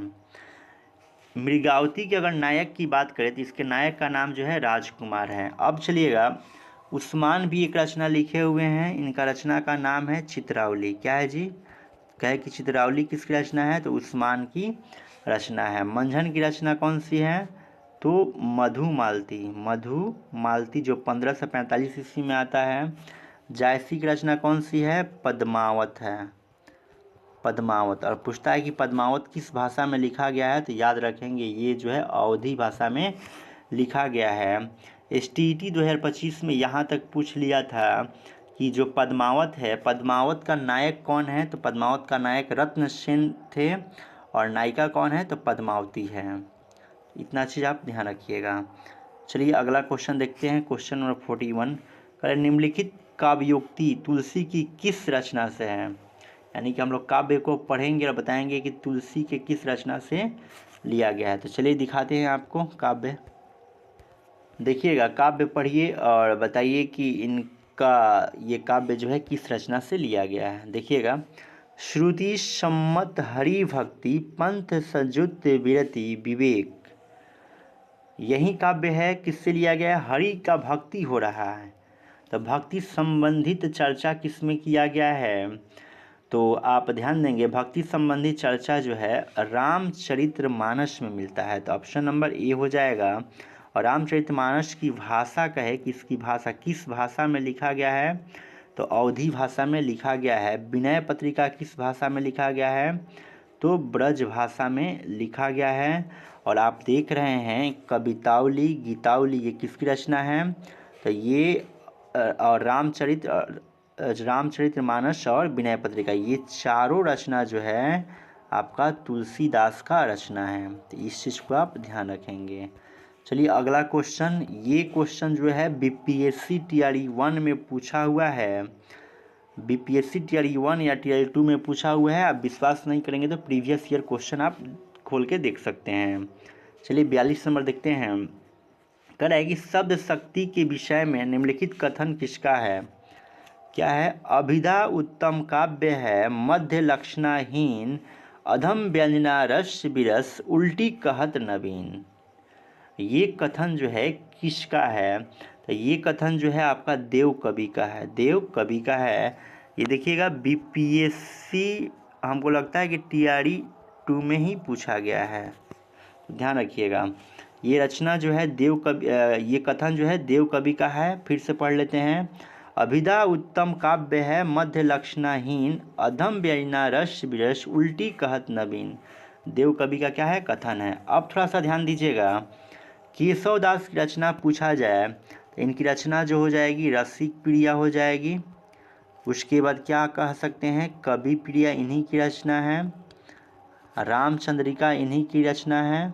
Speaker 1: मृगावती के अगर नायक की बात करें तो इसके नायक का नाम जो है राजकुमार है। अब चलिएगा, उस्मान भी एक रचना लिखे हुए हैं। इनका रचना का नाम है चित्रावली। क्या है जी? कहे कि चित्रावली किसकी रचना है? तो उस्मान की रचना है। मंझन की रचना कौन सी है? तो मधुमालती। मधुमालती जो 1545 ईस्वी में आता है। जायसी की रचना कौन सी है? पद्मावत है, पद्मावत। और पूछता है कि पद्मावत किस भाषा में लिखा गया है? तो याद रखेंगे ये जो है अवधी भाषा में लिखा गया है। STET 2025 में यहाँ तक पूछ लिया था कि जो पद्मावत है, पद्मावत का नायक कौन है? तो पद्मावत का नायक रत्नसेन थे। और नायिका कौन है? तो पद्मावती है। इतना चीज़ आप ध्यान रखिएगा। चलिए अगला क्वेश्चन देखते हैं। Question number 41। निम्नलिखित काव्योक्ति तुलसी की किस रचना से है? यानी कि हम लोग काव्य को पढ़ेंगे और बताएंगे कि तुलसी के किस रचना से लिया गया है। तो चलिए दिखाते हैं आपको काव्य। देखिएगा, काव्य पढ़िए और बताइए कि इनका ये काव्य जो है किस रचना से लिया गया है। देखिएगा, श्रुति सम्मत हरि भक्ति पंथ सजुत विरति विवेक। यही काव्य है, किससे लिया गया है? हरि का भक्ति हो रहा है, तो भक्ति संबंधित चर्चा किसमें किया गया है? तो आप ध्यान देंगे, भक्ति संबंधी चर्चा जो है रामचरितमानस में मिलता है। तो ऑप्शन नंबर ए हो जाएगा। और रामचरितमानस की भाषा कहे कि इसकी भाषा किस भाषा में लिखा गया है? तो अवधी भाषा में लिखा गया है। विनय पत्रिका किस भाषा में लिखा गया है? तो ब्रज भाषा में लिखा गया है। और आप देख रहे हैं कवितावली, गीतावली, ये किसकी रचना है? तो ये और रामचरितमानस और विनय पत्रिका, ये चारों रचना जो है आपका तुलसीदास का रचना है। तो इस चीज़ को आप ध्यान रखेंगे। चलिए अगला क्वेश्चन। ये क्वेश्चन जो है BPSC TRE 1 में पूछा हुआ है। BPSC TRE 1 या TRE 2 में पूछा हुआ है। आप विश्वास नहीं करेंगे तो प्रीवियस ईयर क्वेश्चन आप खोल के देख सकते हैं। चलिए 42 नंबर देखते हैं। कह रहा है कि शब्द शक्ति के विषय में निम्नलिखित कथन किसका है? क्या है? अभिधा उत्तम काव्य है, मध्य लक्षणाहीन, अधम व्यंजना रस विरस, उल्टी कहत नवीन। ये कथन जो है किसका है? तो ये कथन जो है आपका देव कवि का है। देव कवि का है। ये देखिएगा BPSC हमको लगता है कि TRE 2 में ही पूछा गया है, ध्यान रखिएगा। ये रचना जो है देव कवि, ये कथन जो है देव कवि का है। फिर से पढ़ लेते हैं। अभिधा उत्तम काव्य है, मध्य लक्षणाहीन, अधम व्यंजना रस विरस, उल्टी कहत नवीन। देव कवि का क्या है? कथन है। अब थोड़ा सा ध्यान दीजिएगा। केशवदास की रचना पूछा जाए तो इनकी रचना जो हो जाएगी रसिक प्रिया हो जाएगी। उसके बाद क्या कह सकते हैं? कवि प्रिया इन्हीं की रचना है। रामचंद्रिका इन्हीं की रचना है।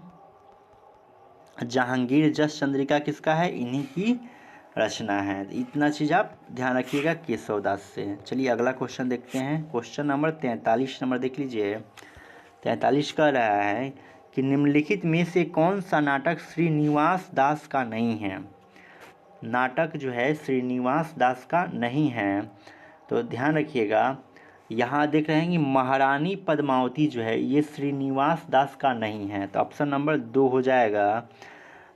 Speaker 1: जहांगीर जस चंद्रिका किसका है? इन्हीं की रचना है। इतना चीज़ आप ध्यान रखिएगा केशवदास से। चलिए अगला क्वेश्चन देखते हैं। क्वेश्चन नंबर 43 नंबर देख लीजिए। 43 कह रहा है कि निम्नलिखित में से कौन सा नाटक श्रीनिवास दास का नहीं है। नाटक जो है श्रीनिवास दास का नहीं है, तो ध्यान रखिएगा। यहाँ देख रहे हैं कि महारानी पद्मावती जो है ये श्रीनिवास दास का नहीं है, तो ऑप्शन नंबर 2 हो जाएगा।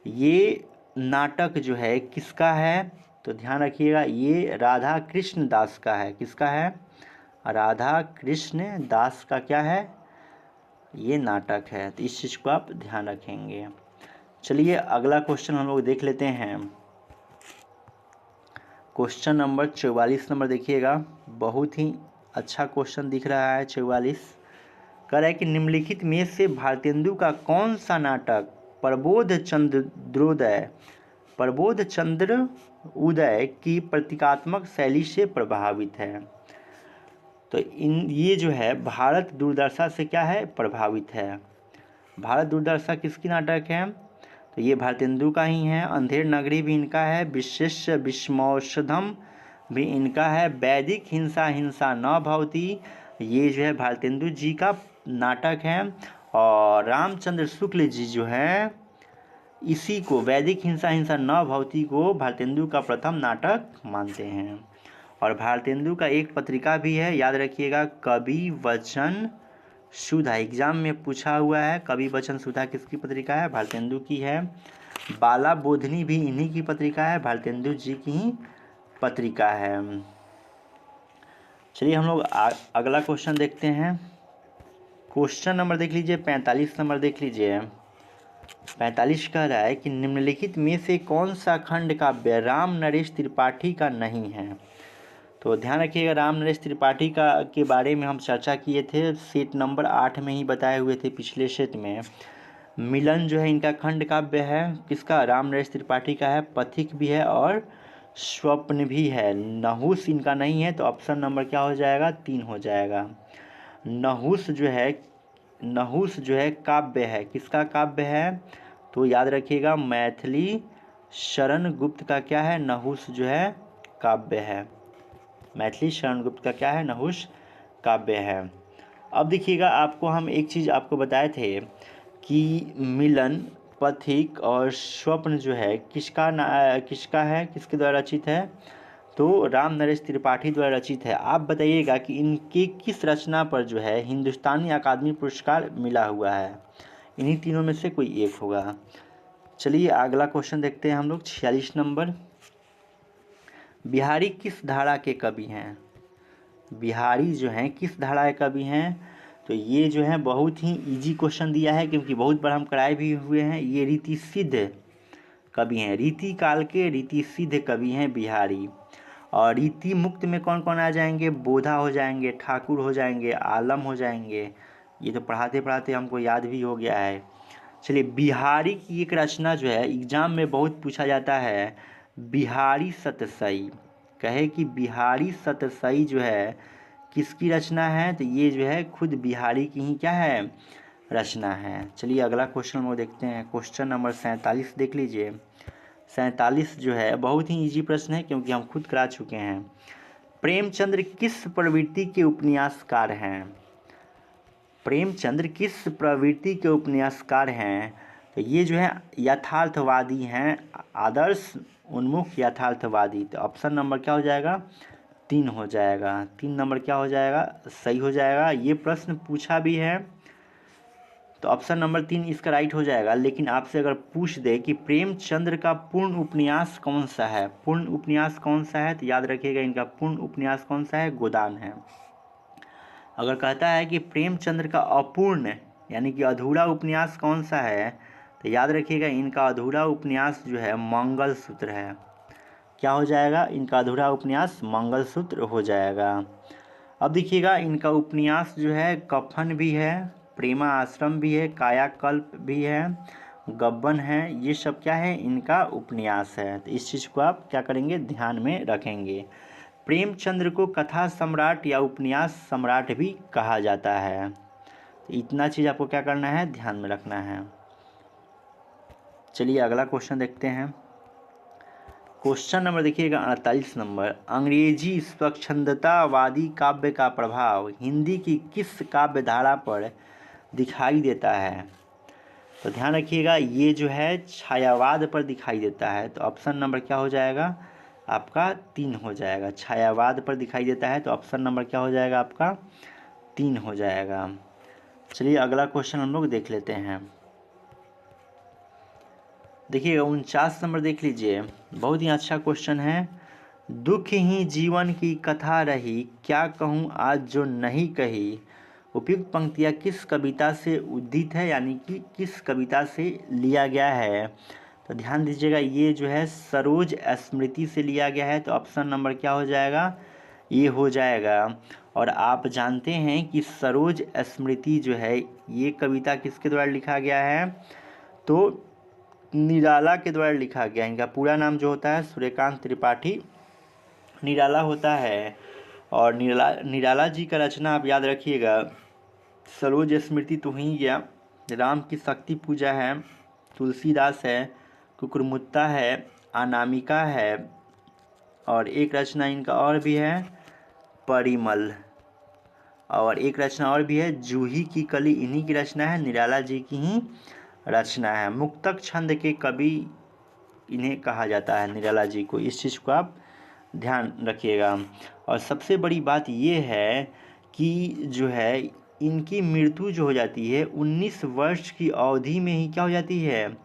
Speaker 1: ये नाटक जो है किसका है, तो ध्यान रखिएगा ये राधा कृष्ण दास का है। किसका है, राधा कृष्ण दास का क्या है, ये नाटक है। तो इस चीज़ को आप ध्यान रखेंगे। चलिए अगला क्वेश्चन हम लोग देख लेते हैं। क्वेश्चन नंबर 44 नंबर देखिएगा, बहुत ही अच्छा क्वेश्चन दिख रहा है। 44 कह रहा है कि निम्नलिखित में से भारतेंदु का कौन सा नाटक प्रबोध चंद्र उदय की प्रतीकात्मक शैली से प्रभावित है। तो ये जो है भारत दूरदर्शन से क्या है, प्रभावित है। भारत दूरदर्शन किसकी नाटक है, तो ये भारतेंदु का ही है। अंधेर नगरी भी इनका है। विशेष विषमौषधम भी इनका है। वैदिक हिंसा हिंसा न भवती, ये जो है भारतेंदु जी का नाटक है। और रामचंद्र शुक्ल जी जो है इसी को वैदिक हिंसा हिंसा न भवती को भारतेंदु का प्रथम नाटक मानते हैं। और भारतेंदु का एक पत्रिका भी है, याद रखिएगा, कवि वचन सुधा। एग्जाम में पूछा हुआ है, कवि वचन सुधा किसकी पत्रिका है, भारतेंदु की है। बाला बोधनी भी इन्हीं की पत्रिका है, भारतेंदु जी की ही पत्रिका है। चलिए हम लोग अगला क्वेश्चन देखते हैं। क्वेश्चन नंबर देख लीजिए, 45 नंबर देख लीजिए। 45 कह रहा है कि निम्नलिखित में से कौन सा खंड काव्य राम नरेश त्रिपाठी का नहीं है। तो ध्यान रखिएगा, राम नरेश त्रिपाठी के बारे में हम चर्चा किए थे, सेट नंबर 8 में ही बताए हुए थे पिछले सेट में। मिलन जो है इनका खंड काव्य है, किसका, राम नरेश त्रिपाठी का है। पथिक भी है और स्वप्न भी है। नहुस इनका नहीं है, तो ऑप्शन नंबर क्या हो जाएगा, 3 हो जाएगा। नहुस जो है काव्य है, किसका काव्य है, तो याद रखिएगा मैथिली शरण गुप्त का क्या है, नहुस जो है काव्य है। मैथिली शरण गुप्त का क्या है, नहुस काव्य है। अब देखिएगा, आपको हम एक चीज़ आपको बताए थे कि मिलन, पथिक और स्वप्न जो है किसका है, किसके द्वारा रचित है, तो राम नरेश त्रिपाठी द्वारा रचित है। आप बताइएगा कि इनके किस रचना पर जो है हिंदुस्तानी अकादमी पुरस्कार मिला हुआ है। इन्हीं तीनों में से कोई एक होगा। चलिए अगला क्वेश्चन देखते हैं हम लोग। 46 नंबर, बिहारी किस धारा के कवि हैं। बिहारी जो हैं किस धारा के कवि हैं, तो ये जो है बहुत ही इजी क्वेश्चन दिया है, क्योंकि बहुत बार हम कराए भी हुए हैं। ये रीति सिद्ध कवि हैं, रीति काल के रीति सिद्ध कवि हैं बिहारी। और रीति मुक्त में कौन कौन आ जाएंगे, बोधा हो जाएंगे, ठाकुर हो जाएंगे, आलम हो जाएंगे। ये तो पढ़ाते पढ़ाते हमको याद भी हो गया है। चलिए, बिहारी की एक रचना जो है एग्जाम में बहुत पूछा जाता है, बिहारी सतसई। कहे कि बिहारी सतसई जो है किसकी रचना है, तो ये जो है खुद बिहारी की ही क्या है, रचना है। चलिए अगला क्वेश्चन हम देखते हैं। क्वेश्चन नंबर 47 देख लीजिए। 47 जो है बहुत ही इजी प्रश्न है, क्योंकि हम खुद करा चुके हैं। प्रेमचंद्र किस प्रवृत्ति के उपन्यासकार हैं। प्रेमचंद्र किस प्रवृत्ति के उपन्यासकार हैं, तो ये जो है यथार्थवादी हैं, आदर्श उन्मुख यथार्थवादी। तो ऑप्शन नंबर क्या हो जाएगा, 3 हो जाएगा। 3 नंबर क्या हो जाएगा, सही हो जाएगा। ये प्रश्न पूछा भी है, तो ऑप्शन नंबर 3 इसका राइट हो जाएगा। लेकिन आपसे अगर पूछ दे कि प्रेमचंद्र का पूर्ण उपन्यास कौन सा है, पूर्ण उपन्यास कौन सा है, तो याद रखिएगा इनका पूर्ण उपन्यास कौन सा है, गोदान है। अगर कहता है कि प्रेमचंद्र का अपूर्ण यानी कि अधूरा उपन्यास कौन सा है, तो याद रखिएगा इनका अधूरा उपन्यास जो है मंगलसूत्र है। क्या हो जाएगा, इनका अधूरा उपन्यास मंगलसूत्र हो जाएगा। अब देखिएगा, इनका उपन्यास जो है कफन भी है, प्रेमा आश्रम भी है, कायाकल्प भी है, गब्बन है। ये सब क्या है, इनका उपन्यास है। तो इस चीज़ को आप क्या करेंगे, ध्यान में रखेंगे। प्रेमचंद्र को कथा सम्राट या उपन्यास सम्राट भी कहा जाता है। तो इतना चीज़ आपको क्या करना है, ध्यान में रखना है। चलिए अगला क्वेश्चन देखते हैं। क्वेश्चन नंबर देखिएगा 48 नंबर, अंग्रेजी स्वच्छंदतावादी काव्य का प्रभाव हिंदी की किस काव्य धारा पर दिखाई देता है। तो ध्यान रखिएगा, ये जो है छायावाद पर दिखाई देता है। तो ऑप्शन नंबर क्या हो जाएगा आपका 3 हो जाएगा। छायावाद पर दिखाई देता है तो ऑप्शन नंबर क्या हो जाएगा आपका 3 हो जाएगा। चलिए अगला क्वेश्चन हम लोग देख लेते हैं। देखिएगा 49 नंबर देख लीजिए, बहुत ही अच्छा क्वेश्चन है। दुख ही जीवन की कथा रही, क्या कहूँ आज जो नहीं कही। उपयुक्त पंक्तियाँ किस कविता से उद्धित है, यानी कि किस कविता से लिया गया है। तो ध्यान दीजिएगा, ये जो है सरोज स्मृति से लिया गया है। तो ऑप्शन नंबर क्या हो जाएगा, ये हो जाएगा। और आप जानते हैं कि सरोज स्मृति जो है ये कविता किसके द्वारा लिखा गया है, तो निराला के द्वारा लिखा गया। इनका पूरा नाम जो होता है सूर्यकांत त्रिपाठी निराला होता है। और निराला जी का रचना आप याद रखिएगा, सरोज स्मृति तो ही गया, राम की शक्ति पूजा है, तुलसीदास है, कुकुरमुत्ता है, अनामिका है, और एक रचना इनका और भी है परिमल, और एक रचना और भी है जूही की कली। इन्हीं की रचना है, निराला जी की ही रचना है। मुक्तक छंद के कवि इन्हें कहा जाता है, निराला जी को। इस चीज़ को आप ध्यान रखिएगा। और सबसे बड़ी बात ये है कि जो है इनकी मृत्यु जो हो जाती है 19 वर्ष की अवधि में ही क्या हो जाती है,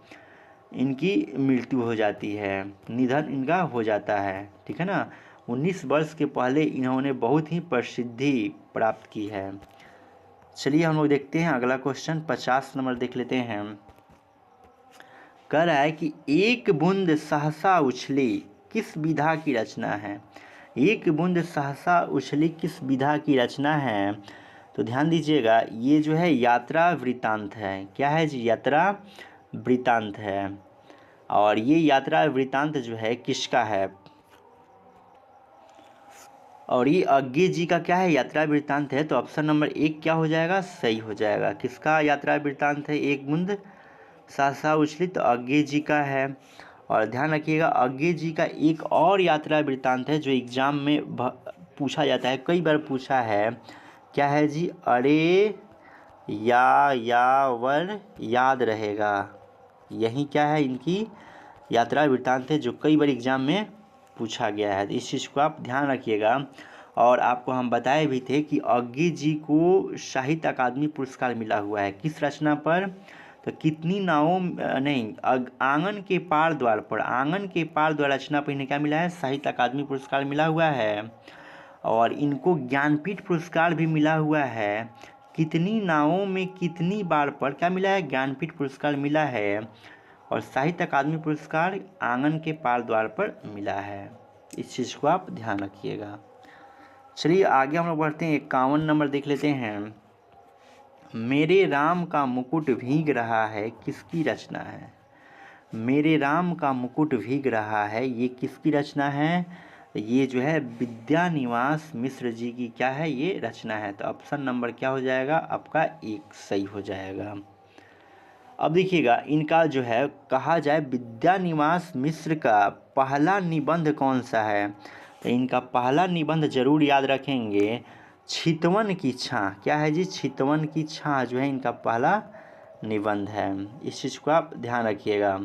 Speaker 1: इनकी मृत्यु हो जाती है, निधन इनका हो जाता है। ठीक है ना, 19 वर्ष के पहले इन्होंने बहुत ही प्रसिद्धि प्राप्त की है। चलिए हम लोग देखते हैं अगला क्वेश्चन, 50 नंबर देख लेते हैं। कह रहा है कि एक बूंद सहसा उछली किस विधा की रचना है। एक बूंद सहसा उछली किस विधा की रचना है। तो ध्यान दीजिएगा, ये जो है यात्रा वृत्तांत है। क्या है जी, यात्रा वृत्तांत है। और ये यात्रा वृत्तांत जो है किसका है, और ये अज्ञे जी का क्या है, यात्रा वृत्तांत है। तो ऑप्शन नंबर 1 क्या हो जाएगा, सही हो जाएगा। किसका यात्रा वृत्तांत है एक बूंद सहसा उछली, तो अज्ञे जी का है। और ध्यान रखिएगा, अज्ञे जी का एक और यात्रा वृत्तांत है जो एग्जाम में पूछा जाता है, कई बार पूछा है। क्या है जी, अरे यावर याद रहेगा। यही क्या है, इनकी यात्रा वृत्तांत है जो कई बार एग्जाम में पूछा गया है। इस चीज़ को आप ध्यान रखिएगा। और आपको हम बताए भी थे कि अज्ञे जी को साहित्य अकादमी पुरस्कार मिला हुआ है, किस रचना पर, तो कितनी नावों नहीं, आंगन के पार द्वार पर, आंगन के पार द्वार रचना पर इन्हें क्या मिला है, साहित्य अकादमी पुरस्कार मिला हुआ है। और इनको ज्ञानपीठ पुरस्कार भी मिला हुआ है। कितनी नावों में कितनी बार पर क्या मिला है, ज्ञानपीठ पुरस्कार मिला है। और साहित्य अकादमी पुरस्कार आंगन के पार द्वार पर मिला है। इस चीज़ को आप ध्यान रखिएगा। चलिए आगे हम लोग बढ़ते हैं, 51 नंबर देख लेते हैं। मेरे राम का मुकुट भीग रहा है किसकी रचना है। मेरे राम का मुकुट भीग रहा है, ये किसकी रचना है, ये जो है विद्यानिवास मिश्र जी की क्या है, ये रचना है। तो ऑप्शन नंबर क्या हो जाएगा आपका 1 सही हो जाएगा। अब देखिएगा, इनका जो है कहा जाए विद्यानिवास मिश्र का पहला निबंध कौन सा है। तो इनका पहला निबंध जरूर याद रखेंगे, चितवन की छां। क्या है जी, चितवन की छां जो है इनका पहला निबंध है। इस चीज़ को आप ध्यान रखिएगा।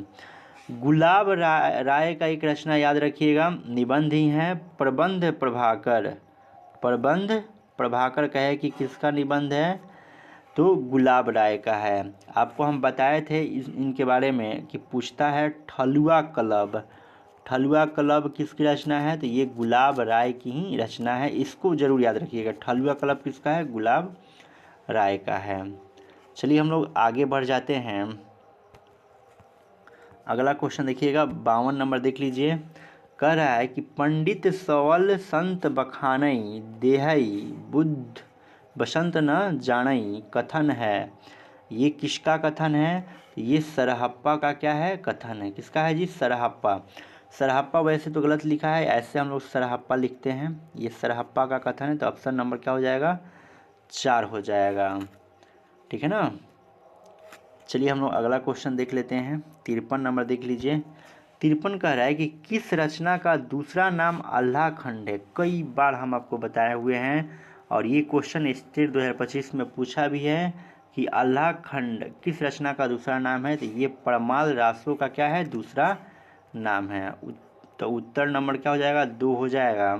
Speaker 1: गुलाब राय का एक रचना याद रखिएगा, निबंध ही है प्रबंध प्रभाकर। प्रबंध प्रभाकर कहे कि किसका निबंध है, तो गुलाब राय का है। आपको हम बताए थे इनके बारे में कि पूछता है ठलुआ क्लब। ठलुआ क्लब किसकी रचना है, तो ये गुलाब राय की ही रचना है। इसको जरूर याद रखिएगा, ठलुआ क्लब किसका है, गुलाब राय का है। चलिए हम लोग आगे बढ़ जाते हैं। अगला क्वेश्चन देखिएगा, 52 नंबर देख लीजिए। कह रहा है कि पंडित सवल संत बखानई देहई बुद्ध बसंत न जानई कथन है। ये किसका कथन है, ये सरहप्पा का क्या है, कथन है। किसका है जी, सरहप्पा। सरहप्पा वैसे तो गलत लिखा है, ऐसे हम लोग सरहप्पा लिखते हैं। ये सरहप्पा का कथन है। तो ऑप्शन नंबर क्या हो जाएगा, 4 हो जाएगा। ठीक है ना। चलिए हम लोग अगला क्वेश्चन देख लेते हैं, 53 नंबर देख लीजिए। 53 कह रहा है कि किस रचना का दूसरा नाम अल्लाह खंड है। कई बार हम आपको बताए हुए हैं, और ये क्वेश्चन स्टेट 2025 में पूछा भी है, कि अल्लाह खंड किस रचना का दूसरा नाम है? तो ये परमाल रासो का क्या है? दूसरा नाम है। तो उत्तर नंबर क्या हो जाएगा? 2 हो जाएगा।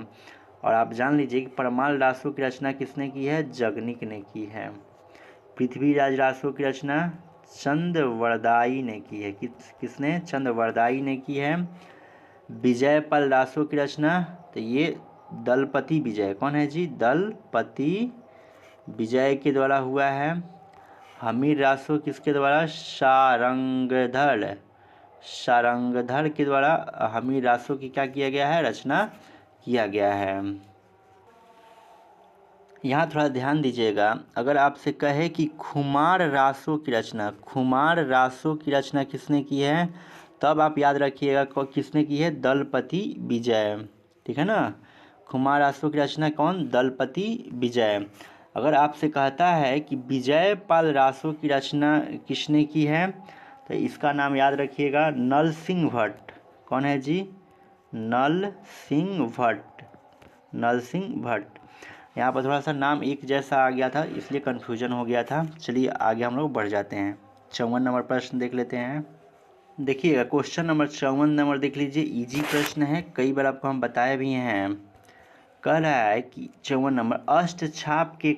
Speaker 1: और आप जान लीजिए कि परमाल रासो की रचना किसने की है? जगनिक ने की है। पृथ्वीराज रासो की रचना चंद्रवरदाई ने की है। किसने? चंद्रवरदाई ने की है। विजयपाल रासो की रचना, तो ये दलपति विजय, कौन है जी? दलपति विजय के द्वारा हुआ है। हमीर रासो किसके द्वारा? सारंगधर के द्वारा हमीर रासो की क्या किया गया है? रचना किया गया है। यहाँ थोड़ा ध्यान दीजिएगा, अगर आपसे कहे कि खुमार रासो की रचना किसने की है, तब आप याद रखिएगा किसने की है? दलपति विजय, ठीक है ना। खुमार रासो की रचना कौन? दलपति विजय। अगर आपसे कहता है कि विजयपाल रासो की रचना किसने की है, तो इसका नाम याद रखिएगा नल सिंह भट्ट। कौन है जी? नल सिंह भट्ट। यहाँ पर थोड़ा सा नाम एक जैसा आ गया था, इसलिए कन्फ्यूजन हो गया था। चलिए आगे हम लोग बढ़ जाते हैं। 54 नंबर प्रश्न देख लेते हैं। देखिएगा क्वेश्चन नंबर 54 नंबर देख लीजिए, इजी प्रश्न है, कई बार आपको हम बताए भी हैं। कह रहा है कि 54 नंबर, अष्टछाप के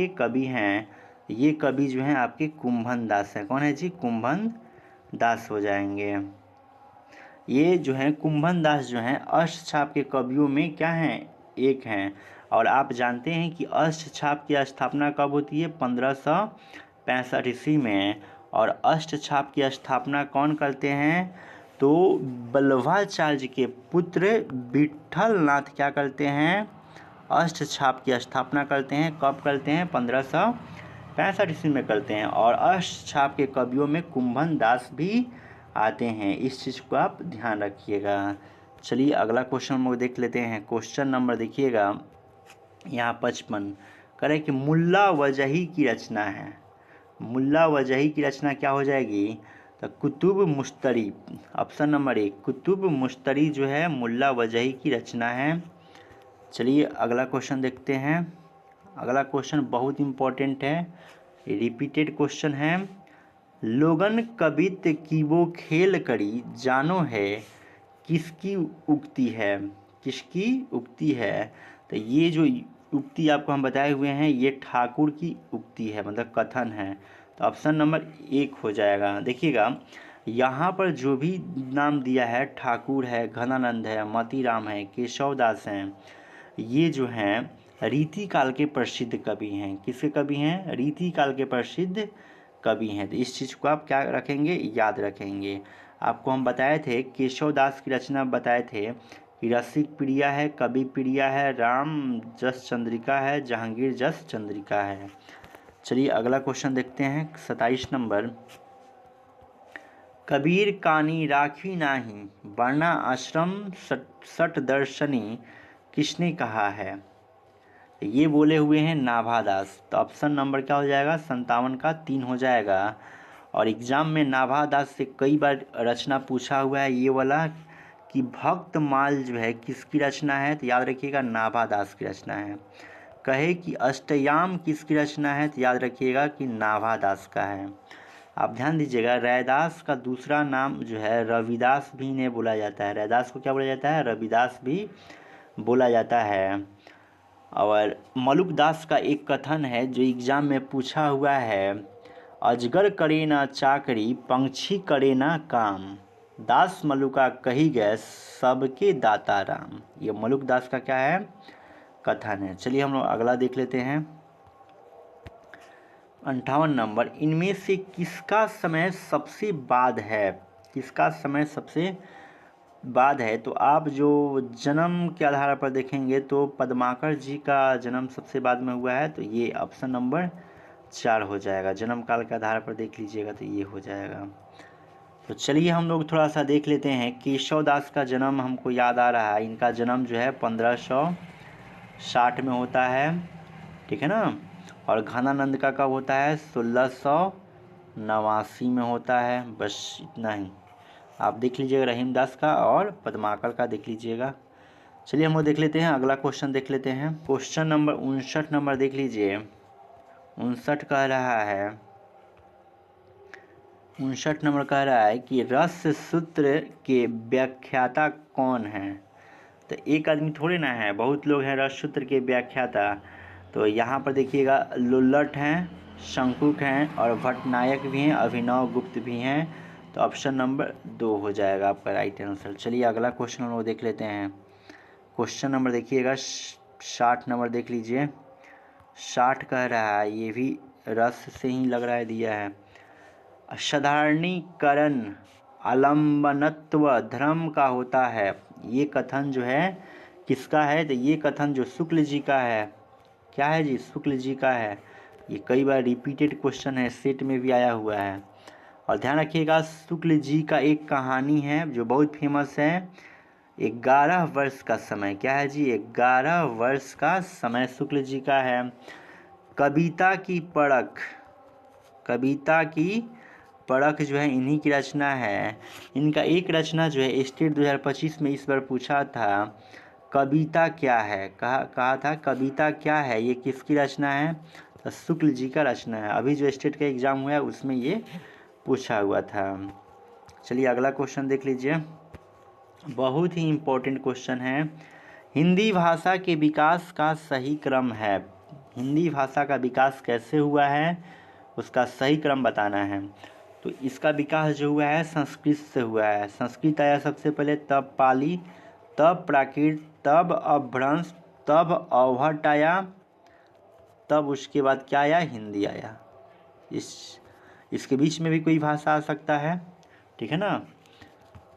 Speaker 1: कवि हैं। ये कवि जो हैं आपके कुंभन दास हैं। कौन है जी? कुंभन दास हो जाएंगे। ये जो हैं कुंभन दास जो हैं अष्टछाप के कवियों में क्या हैं? एक हैं। और आप जानते हैं कि अष्टछाप की स्थापना कब होती है? 1565 ईस्वी में। और अष्टछाप की स्थापना कौन करते हैं? तो बल्लभाचार्य के पुत्र विट्ठल नाथ क्या करते हैं? अष्टछाप की स्थापना करते हैं। कब करते हैं? 1565 ईस्वी में करते हैं। और अष्टछाप के कवियों में कुंभन दास भी आते हैं, इस चीज़ को आप ध्यान रखिएगा। चलिए अगला क्वेश्चन हम लोग देख लेते हैं। क्वेश्चन नंबर देखिएगा यहाँ 55, करें कि मुल्ला वजही की रचना है। मुल्ला वजही की रचना क्या हो जाएगी? तो कुतुब मुश्तरी, ऑप्शन नंबर 1 कुतुब मुश्तरी जो है मुल्ला वजही की रचना है। चलिए अगला क्वेश्चन देखते हैं। अगला क्वेश्चन बहुत इम्पोर्टेंट है, रिपीटेड क्वेश्चन है। लोगन कबित की वो खेल करी जानो है, किसकी उक्ति है? किसकी उक्ति है? तो ये जो उक्ति आपको हम बताए हुए हैं, ये ठाकुर की उक्ति है, मतलब कथन है। तो ऑप्शन नंबर 1 हो जाएगा। देखिएगा यहाँ पर जो भी नाम दिया है, ठाकुर है, घनानंद है, मोतीराम है, केशवदास हैं, ये जो हैं रीतिकाल के प्रसिद्ध कवि हैं। किसके कवि हैं? रीतिकाल के प्रसिद्ध कवि हैं। तो इस चीज़ को आप क्या रखेंगे? याद रखेंगे। आपको हम बताए थे केशवदास की रचना बताए थे कि रसिक प्रिया है, कवि प्रिया है, राम जस चंद्रिका है, जहांगीर जस चंद्रिका है। चलिए अगला क्वेश्चन देखते हैं 27 नंबर, कबीर कानी राखी नाही वर्णा आश्रम सट दर्शनी किसने कहा है? ये बोले हुए हैं नाभादास। तो ऑप्शन नंबर क्या हो जाएगा? 57 का 3 हो जाएगा। और एग्जाम में नाभादास से कई बार रचना पूछा हुआ है ये वाला कि भक्त माल जो है किसकी रचना है? तो याद रखिएगा नाभादास की रचना है। कहे कि अष्टयाम किसकी रचना है? तो याद रखिएगा कि नाभादास का है। आप ध्यान दीजिएगा, रैदास का दूसरा नाम जो है रविदास भी इन्हें बोला जाता है। रैदास को क्या बोला जाता है? रविदास भी बोला जाता है। और मलुकदास का एक कथन है जो एग्जाम में पूछा हुआ है, अजगर करे ना चाकरी पंछी करे ना काम, दास मलुका कही गए सबके दाता राम। ये मलुकदास का क्या है? कथन है। चलिए हम लोग अगला देख लेते हैं 58 नंबर, इनमें से किसका समय सबसे बाद है? किसका समय सबसे बाद है? तो आप जो जन्म के आधार पर देखेंगे तो पद्माकर जी का जन्म सबसे बाद में हुआ है, तो ये ऑप्शन नंबर 4 हो जाएगा। जन्म काल के आधार पर देख लीजिएगा तो ये हो जाएगा। तो चलिए हम लोग थोड़ा सा देख लेते हैं। केशवदास का जन्म हमको याद आ रहा है, इनका जन्म जो है 1560 में होता है, ठीक है ना। और घनानंद का कब होता है? 1689 में होता है। बस इतना ही आप देख लीजिएगा, रहीमदास का और पद्माकर का देख लीजिएगा। चलिए हम लोग देख लेते हैं, अगला क्वेश्चन देख लेते हैं। क्वेश्चन नंबर 59 नंबर देख लीजिए, 59 कह रहा है, 59 नंबर कह रहा है कि रस सूत्र के व्याख्याता कौन है। तो एक आदमी थोड़े ना है, बहुत लोग हैं रस सूत्र के व्याख्याता। तो यहाँ पर देखिएगा लुल्लट हैं, शंकुक हैं और भट्टनायक भी हैं, अभिनव गुप्त भी हैं। तो ऑप्शन नंबर 2 हो जाएगा आपका राइट आंसर। चलिए अगला क्वेश्चन हम लोग देख लेते हैं। क्वेश्चन नंबर देखिएगा 60 नंबर देख लीजिए। 60 कह रहा है, ये भी रस से ही लग रहा है दिया है। साधारणीकरण आलम्बनत्व धर्म का होता है, ये कथन जो है किसका है। तो ये कथन जो शुक्ल जी का है। क्या है जी, शुक्ल जी का है। ये कई बार रिपीटेड क्वेश्चन है, सेट में भी आया हुआ है। और ध्यान रखिएगा शुक्ल जी का एक कहानी है जो बहुत फेमस है, 11 वर्ष का समय। क्या है जी, 11 वर्ष का समय शुक्ल जी का है। कविता की परख, कविता की परख जो है इन्हीं की रचना है। इनका एक रचना जो है स्टेट 2025 में इस बार पूछा था, कविता क्या है, कहा था कविता क्या है, ये किसकी रचना है। तो शुक्ल जी का रचना है। अभी जो स्टेट का एग्ज़ाम हुआ है उसमें ये पूछा हुआ था। चलिए अगला क्वेश्चन देख लीजिए, बहुत ही इम्पोर्टेंट क्वेश्चन है। हिंदी भाषा के विकास का सही क्रम है। हिंदी भाषा का विकास कैसे हुआ है उसका सही क्रम बताना है। तो इसका विकास जो हुआ है संस्कृत से हुआ है। संस्कृत आया सबसे पहले, तब पाली, तब प्राकृत, तब अपभ्रंश, तब अवहट आया, तब उसके बाद क्या आया, हिंदी आया। इसके बीच में भी कोई भाषा आ सकता है, ठीक है ना।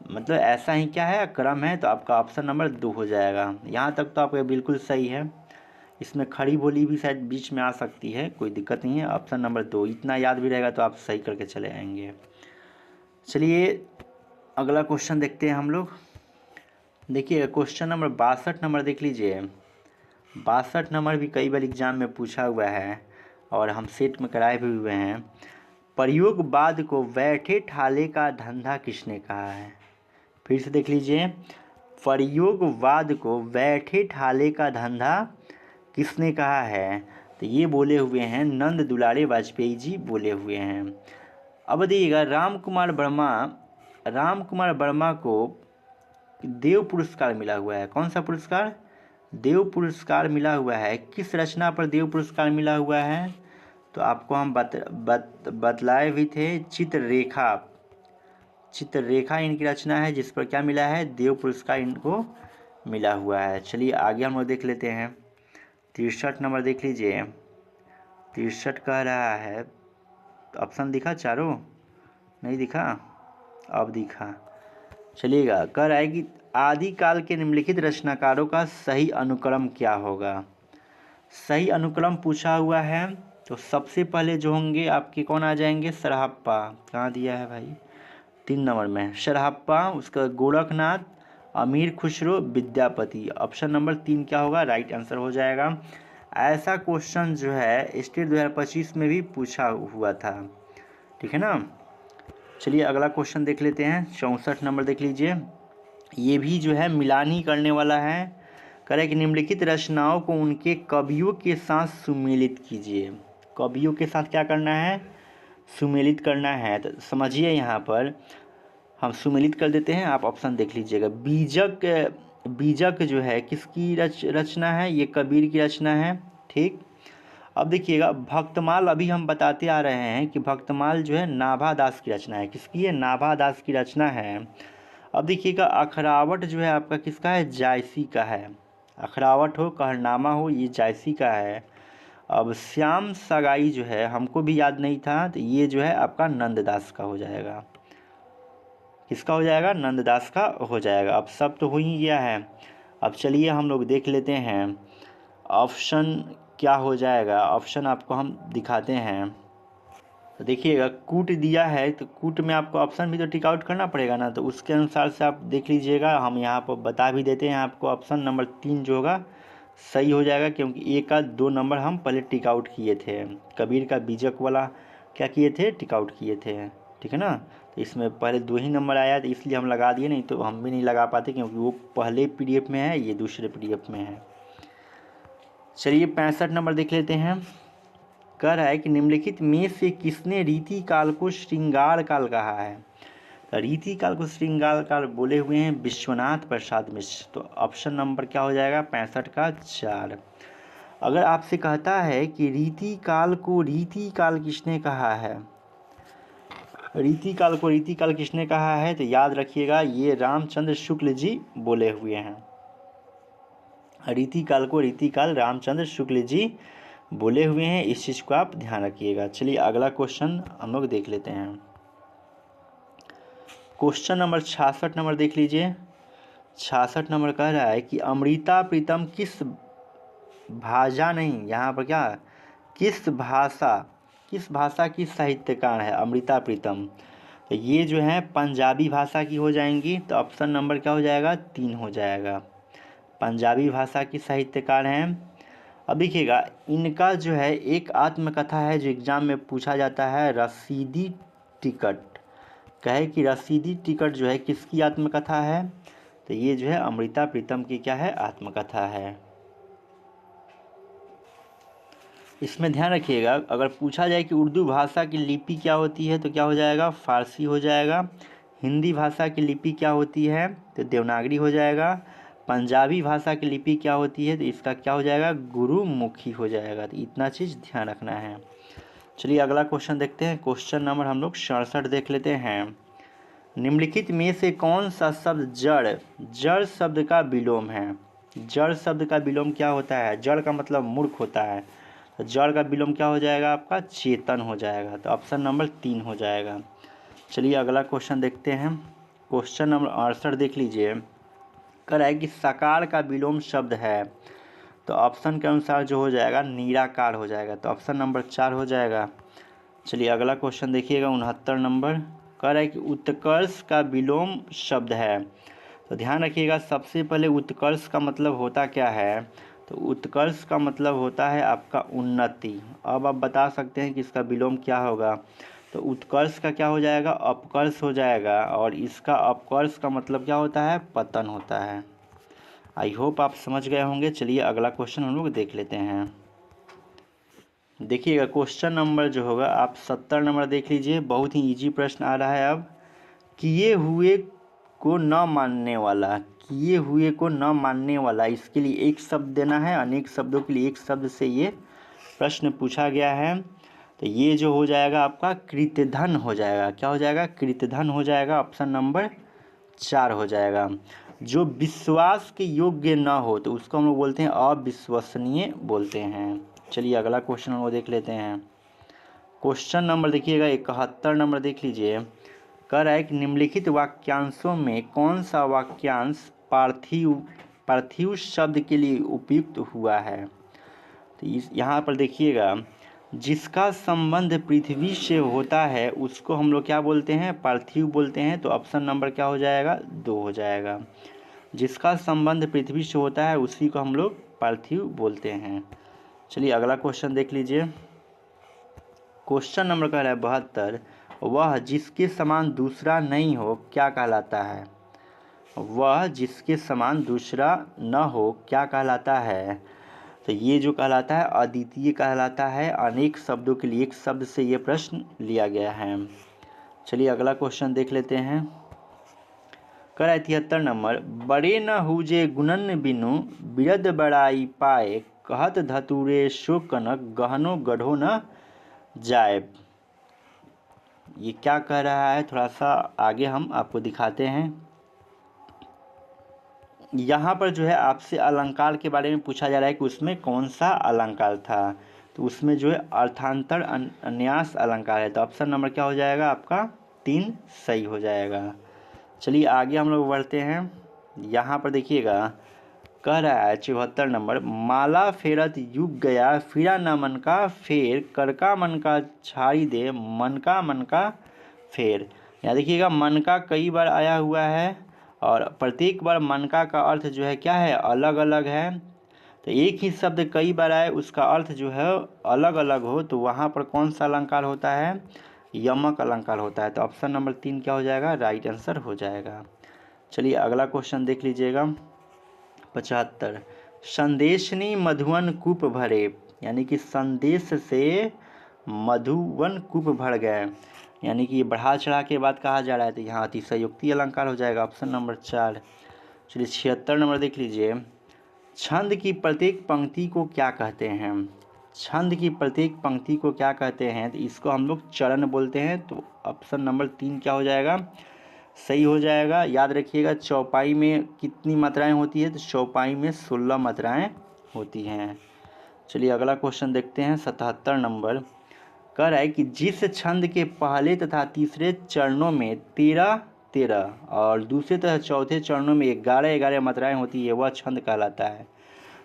Speaker 1: मतलब ऐसा ही क्या है क्रम है। तो आपका ऑप्शन नंबर 2 हो जाएगा। यहाँ तक तो आपका बिल्कुल सही है। इसमें खड़ी बोली भी शायद बीच में आ सकती है, कोई दिक्कत नहीं है। ऑप्शन नंबर 2 इतना याद भी रहेगा तो आप सही करके चले आएंगे। चलिए अगला क्वेश्चन देखते हैं हम लोग। देखिए क्वेश्चन नंबर 62 नंबर देख लीजिए। 62 नंबर भी कई बार एग्जाम में पूछा हुआ है और हम सेट में कराए भी हुए हैं। प्रयोगवाद को बैठे ठाले का धंधा किसने कहा है। फिर से देख लीजिए, प्रयोगवाद को बैठे ठाले का धंधा किसने कहा है। तो ये बोले हुए हैं नंद दुलारे वाजपेयी जी बोले हुए हैं। अब देखिएगा राम कुमार वर्मा को देव पुरस्कार मिला हुआ है। कौन सा पुरस्कार, देव पुरस्कार मिला हुआ है। किस रचना पर देव पुरस्कार मिला हुआ है। तो आपको हम बतलाए भी थे, चित्ररेखा इनकी रचना है जिस पर क्या मिला है, देव पुरस्कार इनको मिला हुआ है। चलिए आगे हम लोग देख लेते हैं। 63 नंबर देख लीजिए। 63 कह रहा है, ऑप्शन दिखा चारों, नहीं दिखा, अब दिखा। चलिएगा कह रहा है कि आदिकाल के निम्नलिखित रचनाकारों का सही अनुक्रम क्या होगा। सही अनुक्रम पूछा हुआ है। तो सबसे पहले जो होंगे आपके कौन आ जाएंगे, सरहप्पा। कहाँ दिया है भाई, 3 नंबर में सरहप्पा, उसका गोरखनाथ, अमीर खुसरो, विद्यापति। ऑप्शन नंबर 3 क्या होगा, राइट आंसर हो जाएगा। ऐसा क्वेश्चन जो है स्टेट 2025 में भी पूछा हुआ था, ठीक है ना। चलिए अगला क्वेश्चन देख लेते हैं। 64 नंबर देख लीजिए। ये भी जो है मिलान ही करने वाला है। करें कि निम्नलिखित रचनाओं को उनके कवियों के साथ सुमेलित कीजिए। कवियों के साथ क्या करना है, सुमेलित करना है। तो समझिए यहाँ पर हम सुमेलित कर देते हैं, आप ऑप्शन देख लीजिएगा। बीजक जो है किसकी रचना है, ये कबीर की रचना है, ठीक। अब देखिएगा भक्तमाल, अभी हम बताते आ रहे हैं कि भक्तमाल जो है नाभा दास की रचना है। किसकी है, नाभा दास की रचना है। अब देखिएगा अखरावट जो है आपका किसका है, जायसी का है। अखरावट हो, कहरनामा हो, ये जायसी का है। अब श्याम सगाई जो है हमको भी याद नहीं था, तो ये जो है आपका नंददास का हो जाएगा। किसका हो जाएगा, नंददास का हो जाएगा। अब सब तो हो ही गया है। अब चलिए हम लोग देख लेते हैं ऑप्शन क्या हो जाएगा। ऑप्शन आपको हम दिखाते हैं। तो देखिएगा कूट दिया है, तो कूट में आपको ऑप्शन भी तो टिक आउट करना पड़ेगा ना, तो उसके अनुसार से आप देख लीजिएगा। हम यहाँ पर बता भी देते हैं आपको, ऑप्शन नंबर 3 जो होगा सही हो जाएगा, क्योंकि 1 का 2 नंबर हम पहले टिक आउट किए थे। कबीर का बीजक वाला क्या किए थे, टिक आउट किए थे, ठीक है ना। तो इसमें पहले 2 ही नंबर आया, तो इसलिए हम लगा दिए, नहीं तो हम भी नहीं लगा पाते, क्योंकि वो पहले PDF में है, ये दूसरे PDF में है। चलिए 65 नंबर देख लेते हैं। कह रहा है कि निम्नलिखित में से किसने रीति काल को श्रृंगार काल कहा है। तो रीति काल को श्रृंगार काल बोले हुए हैं विश्वनाथ प्रसाद मिश्र। तो ऑप्शन नंबर क्या हो जाएगा 65 का 4। अगर आपसे कहता है कि रीति काल को रीति काल किसने कहा है, रीति काल को रीति काल किसने कहा है, तो याद रखिएगा ये रामचंद्र शुक्ल जी बोले हुए हैं। रीति काल को रीति काल रामचंद्र शुक्ल जी बोले हुए हैं, इस चीज़ को आप ध्यान रखिएगा। चलिए अगला क्वेश्चन हम लोग देख लेते हैं। क्वेश्चन नंबर 66 नंबर देख लीजिए। 66 नंबर कह रहा है कि अमृता प्रीतम किस भाषा नहीं, यहाँ पर क्या किस भाषा की साहित्यकार है अमृता प्रीतम। तो ये जो है पंजाबी भाषा की हो जाएंगी। तो ऑप्शन नंबर क्या हो जाएगा 3 हो जाएगा, पंजाबी भाषा की साहित्यकार हैं। अब देखिएगा इनका जो है एक आत्मकथा है जो एग्जाम में पूछा जाता है, रसीदी टिकट। कहे कि रसीदी टिकट जो है किसकी आत्मकथा है, तो ये जो है अमृता प्रीतम की क्या है आत्मकथा है। इसमें ध्यान रखिएगा अगर पूछा जाए कि उर्दू भाषा की लिपि क्या होती है तो क्या हो जाएगा फारसी हो जाएगा। हिंदी भाषा की लिपि क्या होती है तो देवनागरी हो जाएगा। पंजाबी भाषा की लिपि क्या होती है तो इसका क्या हो जाएगा गुरुमुखी हो जाएगा। तो इतना चीज़ ध्यान रखना है। चलिए अगला क्वेश्चन देखते हैं। क्वेश्चन नंबर हम लोग 67 देख लेते हैं। निम्नलिखित में से कौन सा शब्द जड़ शब्द का विलोम है। जड़ शब्द का विलोम क्या होता है, जड़ का मतलब मूर्ख होता है, तो जड़ का विलोम क्या हो जाएगा आपका चेतन हो जाएगा। तो ऑप्शन नंबर 3 हो जाएगा। चलिए अगला क्वेश्चन देखते हैं। क्वेश्चन नंबर 68 देख लीजिए। कह रहा है कि सकार का विलोम शब्द है, तो ऑप्शन के अनुसार जो हो जाएगा निराकार हो जाएगा। तो ऑप्शन नंबर 4 हो जाएगा। चलिए अगला क्वेश्चन देखिएगा 69 नंबर। कह रहा है कि उत्कर्ष का विलोम शब्द है। तो ध्यान रखिएगा सबसे पहले उत्कर्ष का मतलब होता क्या है, तो उत्कर्ष का मतलब होता है आपका उन्नति। अब आप बता सकते हैं कि इसका विलोम क्या होगा, तो उत्कर्ष का क्या हो जाएगा अपकर्ष हो जाएगा, और इसका अपकर्ष का मतलब क्या होता है पतन होता है। आई होप आप समझ गए होंगे। चलिए अगला क्वेश्चन हम लोग देख लेते हैं। देखिएगा क्वेश्चन नंबर जो होगा आप 70 नंबर देख लीजिए। बहुत ही इजी प्रश्न आ रहा है। अब किए हुए को न मानने वाला, किए हुए को न मानने वाला, इसके लिए एक शब्द देना है। अनेक शब्दों के लिए एक शब्द से ये प्रश्न पूछा गया है। तो ये जो हो जाएगा आपका कृतधन हो जाएगा। क्या हो जाएगा कृतधन हो जाएगा। ऑप्शन नंबर 4 हो जाएगा। जो विश्वास के योग्य ना हो तो उसको हम लोग बोलते हैं अविश्वसनीय बोलते हैं। चलिए अगला क्वेश्चन हम लोग देख लेते हैं। क्वेश्चन नंबर देखिएगा 71 नंबर देख लीजिए। कह रहा है कि निम्नलिखित वाक्यांशों में कौन सा वाक्यांश पार्थिव शब्द के लिए उपयुक्त हुआ है। तो यहाँ पर देखिएगा जिसका संबंध पृथ्वी से होता है उसको हम लोग क्या बोलते हैं पार्थिव बोलते हैं। तो ऑप्शन नंबर क्या हो जाएगा 2 हो जाएगा। जिसका संबंध पृथ्वी से होता है उसी को हम लोग पार्थिव बोलते हैं। चलिए अगला क्वेश्चन देख लीजिए। क्वेश्चन नंबर कह रहा है 72। वह जिसके समान दूसरा नहीं हो क्या कहलाता है। वह जिसके समान दूसरा न हो क्या कहलाता है, तो ये जो कहलाता है अद्वितीय कहलाता है। अनेक शब्दों के लिए एक शब्द से ये प्रश्न लिया गया है। चलिए अगला क्वेश्चन देख लेते हैं। कह रहा है 73 नंबर। बड़े न हुजे गुणन बिनु बिरद बड़ाई पाए, कहत धतुरे शो कनक गहनो गढ़ो न जाए। ये क्या कह रहा है थोड़ा सा आगे हम आपको दिखाते हैं। यहाँ पर जो है आपसे अलंकार के बारे में पूछा जा रहा है कि उसमें कौन सा अलंकार था। तो उसमें जो है अर्थांतर अन्यास अलंकार है। तो ऑप्शन नंबर क्या हो जाएगा आपका 3 सही हो जाएगा। चलिए आगे हम लोग बढ़ते हैं। यहाँ पर देखिएगा कह रहा है 74 नंबर। माला फेरत युग गया फिरा न मन का फेर, करका मन का छाड़ी दे मन का फेर। यहाँ देखिएगा मन का कई बार आया हुआ है और प्रत्येक बार मनका का अर्थ जो है क्या है अलग अलग है। तो एक ही शब्द कई बार आए उसका अर्थ जो है अलग अलग हो तो वहाँ पर कौन सा अलंकार होता है यमक अलंकार होता है। तो ऑप्शन नंबर 3 क्या हो जाएगा राइट आंसर हो जाएगा। चलिए अगला क्वेश्चन देख लीजिएगा 75। संदेशनी मधुवन कूप भरे, यानी कि संदेश से मधुवन कूप भर गए, यानी कि ये बढ़ा चढ़ा के बात कहा जा रहा है, तो यहाँ अतिशयोक्ति अलंकार हो जाएगा ऑप्शन नंबर 4। चलिए 76 नंबर देख लीजिए। छंद की प्रत्येक पंक्ति को क्या कहते हैं? छंद की प्रत्येक पंक्ति को क्या कहते हैं? तो इसको हम लोग चरण बोलते हैं। तो ऑप्शन नंबर 3 क्या हो जाएगा? सही हो जाएगा। याद रखिएगा चौपाई में कितनी मात्राएं होती है? तो चौपाई में 16 मात्राएं होती हैं। चलिए अगला क्वेश्चन देखते हैं 77 नंबर। कह रहा है कि जिस छंद के पहले तथा तीसरे चरणों में 13 और दूसरे तथा चौथे चरणों में 11 मात्राएं होती है वह छंद कहलाता है।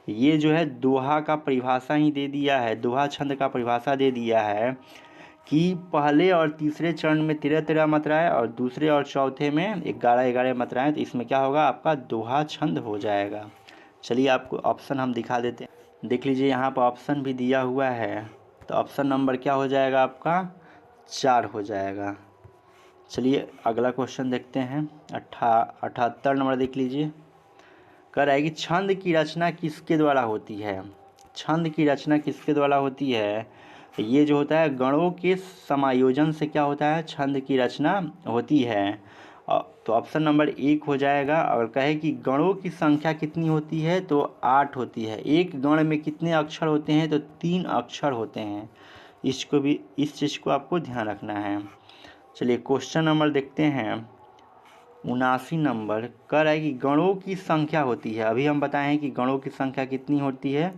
Speaker 1: ये जो है दोहा का परिभाषा ही दे दिया है, दोहा छंद का परिभाषा दे दिया है कि पहले और तीसरे चरण में 13 मात्राएं और दूसरे और चौथे में 11 मात्राएं। तो इसमें क्या होगा? आपका दोहा छंद हो जाएगा। चलिए आपको ऑप्शन हम दिखा देते हैं, देख लीजिए यहाँ पर ऑप्शन भी दिया हुआ है। तो ऑप्शन नंबर क्या हो जाएगा? आपका 4 हो जाएगा। चलिए अगला क्वेश्चन देखते हैं 78 नंबर देख लीजिए। कह रहा है कि छंद की रचना किसके द्वारा होती है? छंद की रचना किसके द्वारा होती है? ये जो होता है गणों के समायोजन से क्या होता है? छंद की रचना होती है। तो ऑप्शन नंबर 1 हो जाएगा। अगर कहे कि गणों की संख्या कितनी होती है? तो 8 होती है। एक गण में कितने अक्षर होते हैं? तो 3 अक्षर होते हैं। इस चीज़ को आपको ध्यान रखना है। चलिए क्वेश्चन नंबर देखते हैं 79 नंबर। कह रहा है कि गणों की संख्या होती है, अभी हम बताएं कि गणों की संख्या कितनी होती है?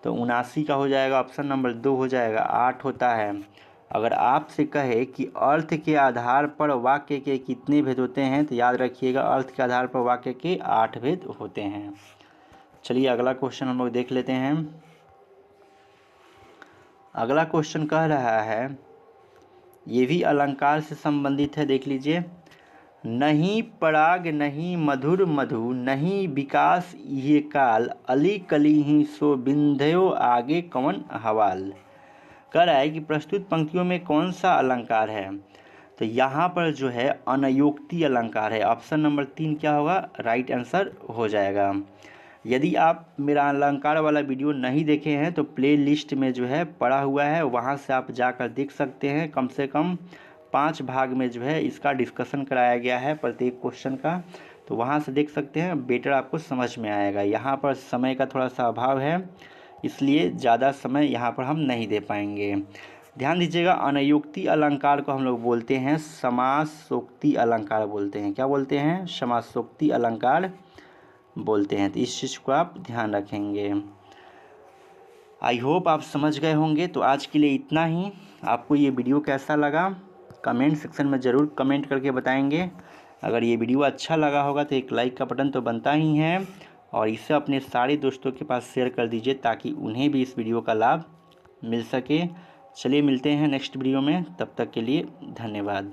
Speaker 1: तो 79 का हो जाएगा ऑप्शन नंबर 2 हो जाएगा। 8 होता है। अगर आपसे कहे कि अर्थ के आधार पर वाक्य के कितने भेद होते हैं? तो याद रखिएगा अर्थ के आधार पर वाक्य के 8 भेद होते हैं। चलिए अगला क्वेश्चन हम लोग देख लेते हैं। अगला क्वेश्चन कह रहा है, ये भी अलंकार से संबंधित है, देख लीजिए। नहीं पराग नहीं मधुर मधु नहीं विकास ये काल अली कली ही सो बिंध्यो आगे कवन हवाल। कह रहा है कि प्रस्तुत पंक्तियों में कौन सा अलंकार है? तो यहाँ पर जो है अनयोक्ति अलंकार है। ऑप्शन नंबर 3 क्या होगा? राइट आंसर हो जाएगा। यदि आप मेरा अलंकार वाला वीडियो नहीं देखे हैं तो प्ले लिस्ट में जो है पड़ा हुआ है, वहाँ से आप जाकर देख सकते हैं। कम से कम 5 भाग में जो है इसका डिस्कशन कराया गया है प्रत्येक क्वेश्चन का, तो वहाँ से देख सकते हैं, बेटर आपको समझ में आएगा। यहाँ पर समय का थोड़ा सा अभाव है, इसलिए ज़्यादा समय यहाँ पर हम नहीं दे पाएंगे। ध्यान दीजिएगा अनयोक्ति अलंकार को हम लोग बोलते हैं समासोक्ति अलंकार बोलते हैं। क्या बोलते हैं? समासोक्ति अलंकार बोलते हैं। तो इस चीज़ को आप ध्यान रखेंगे। आई होप आप समझ गए होंगे। तो आज के लिए इतना ही। आपको ये वीडियो कैसा लगा कमेंट सेक्शन में ज़रूर कमेंट करके बताएंगे। अगर ये वीडियो अच्छा लगा होगा तो एक लाइक का बटन तो बनता ही है, और इसे अपने सारे दोस्तों के पास शेयर कर दीजिए ताकि उन्हें भी इस वीडियो का लाभ मिल सके। चलिए मिलते हैं नेक्स्ट वीडियो में, तब तक के लिए धन्यवाद।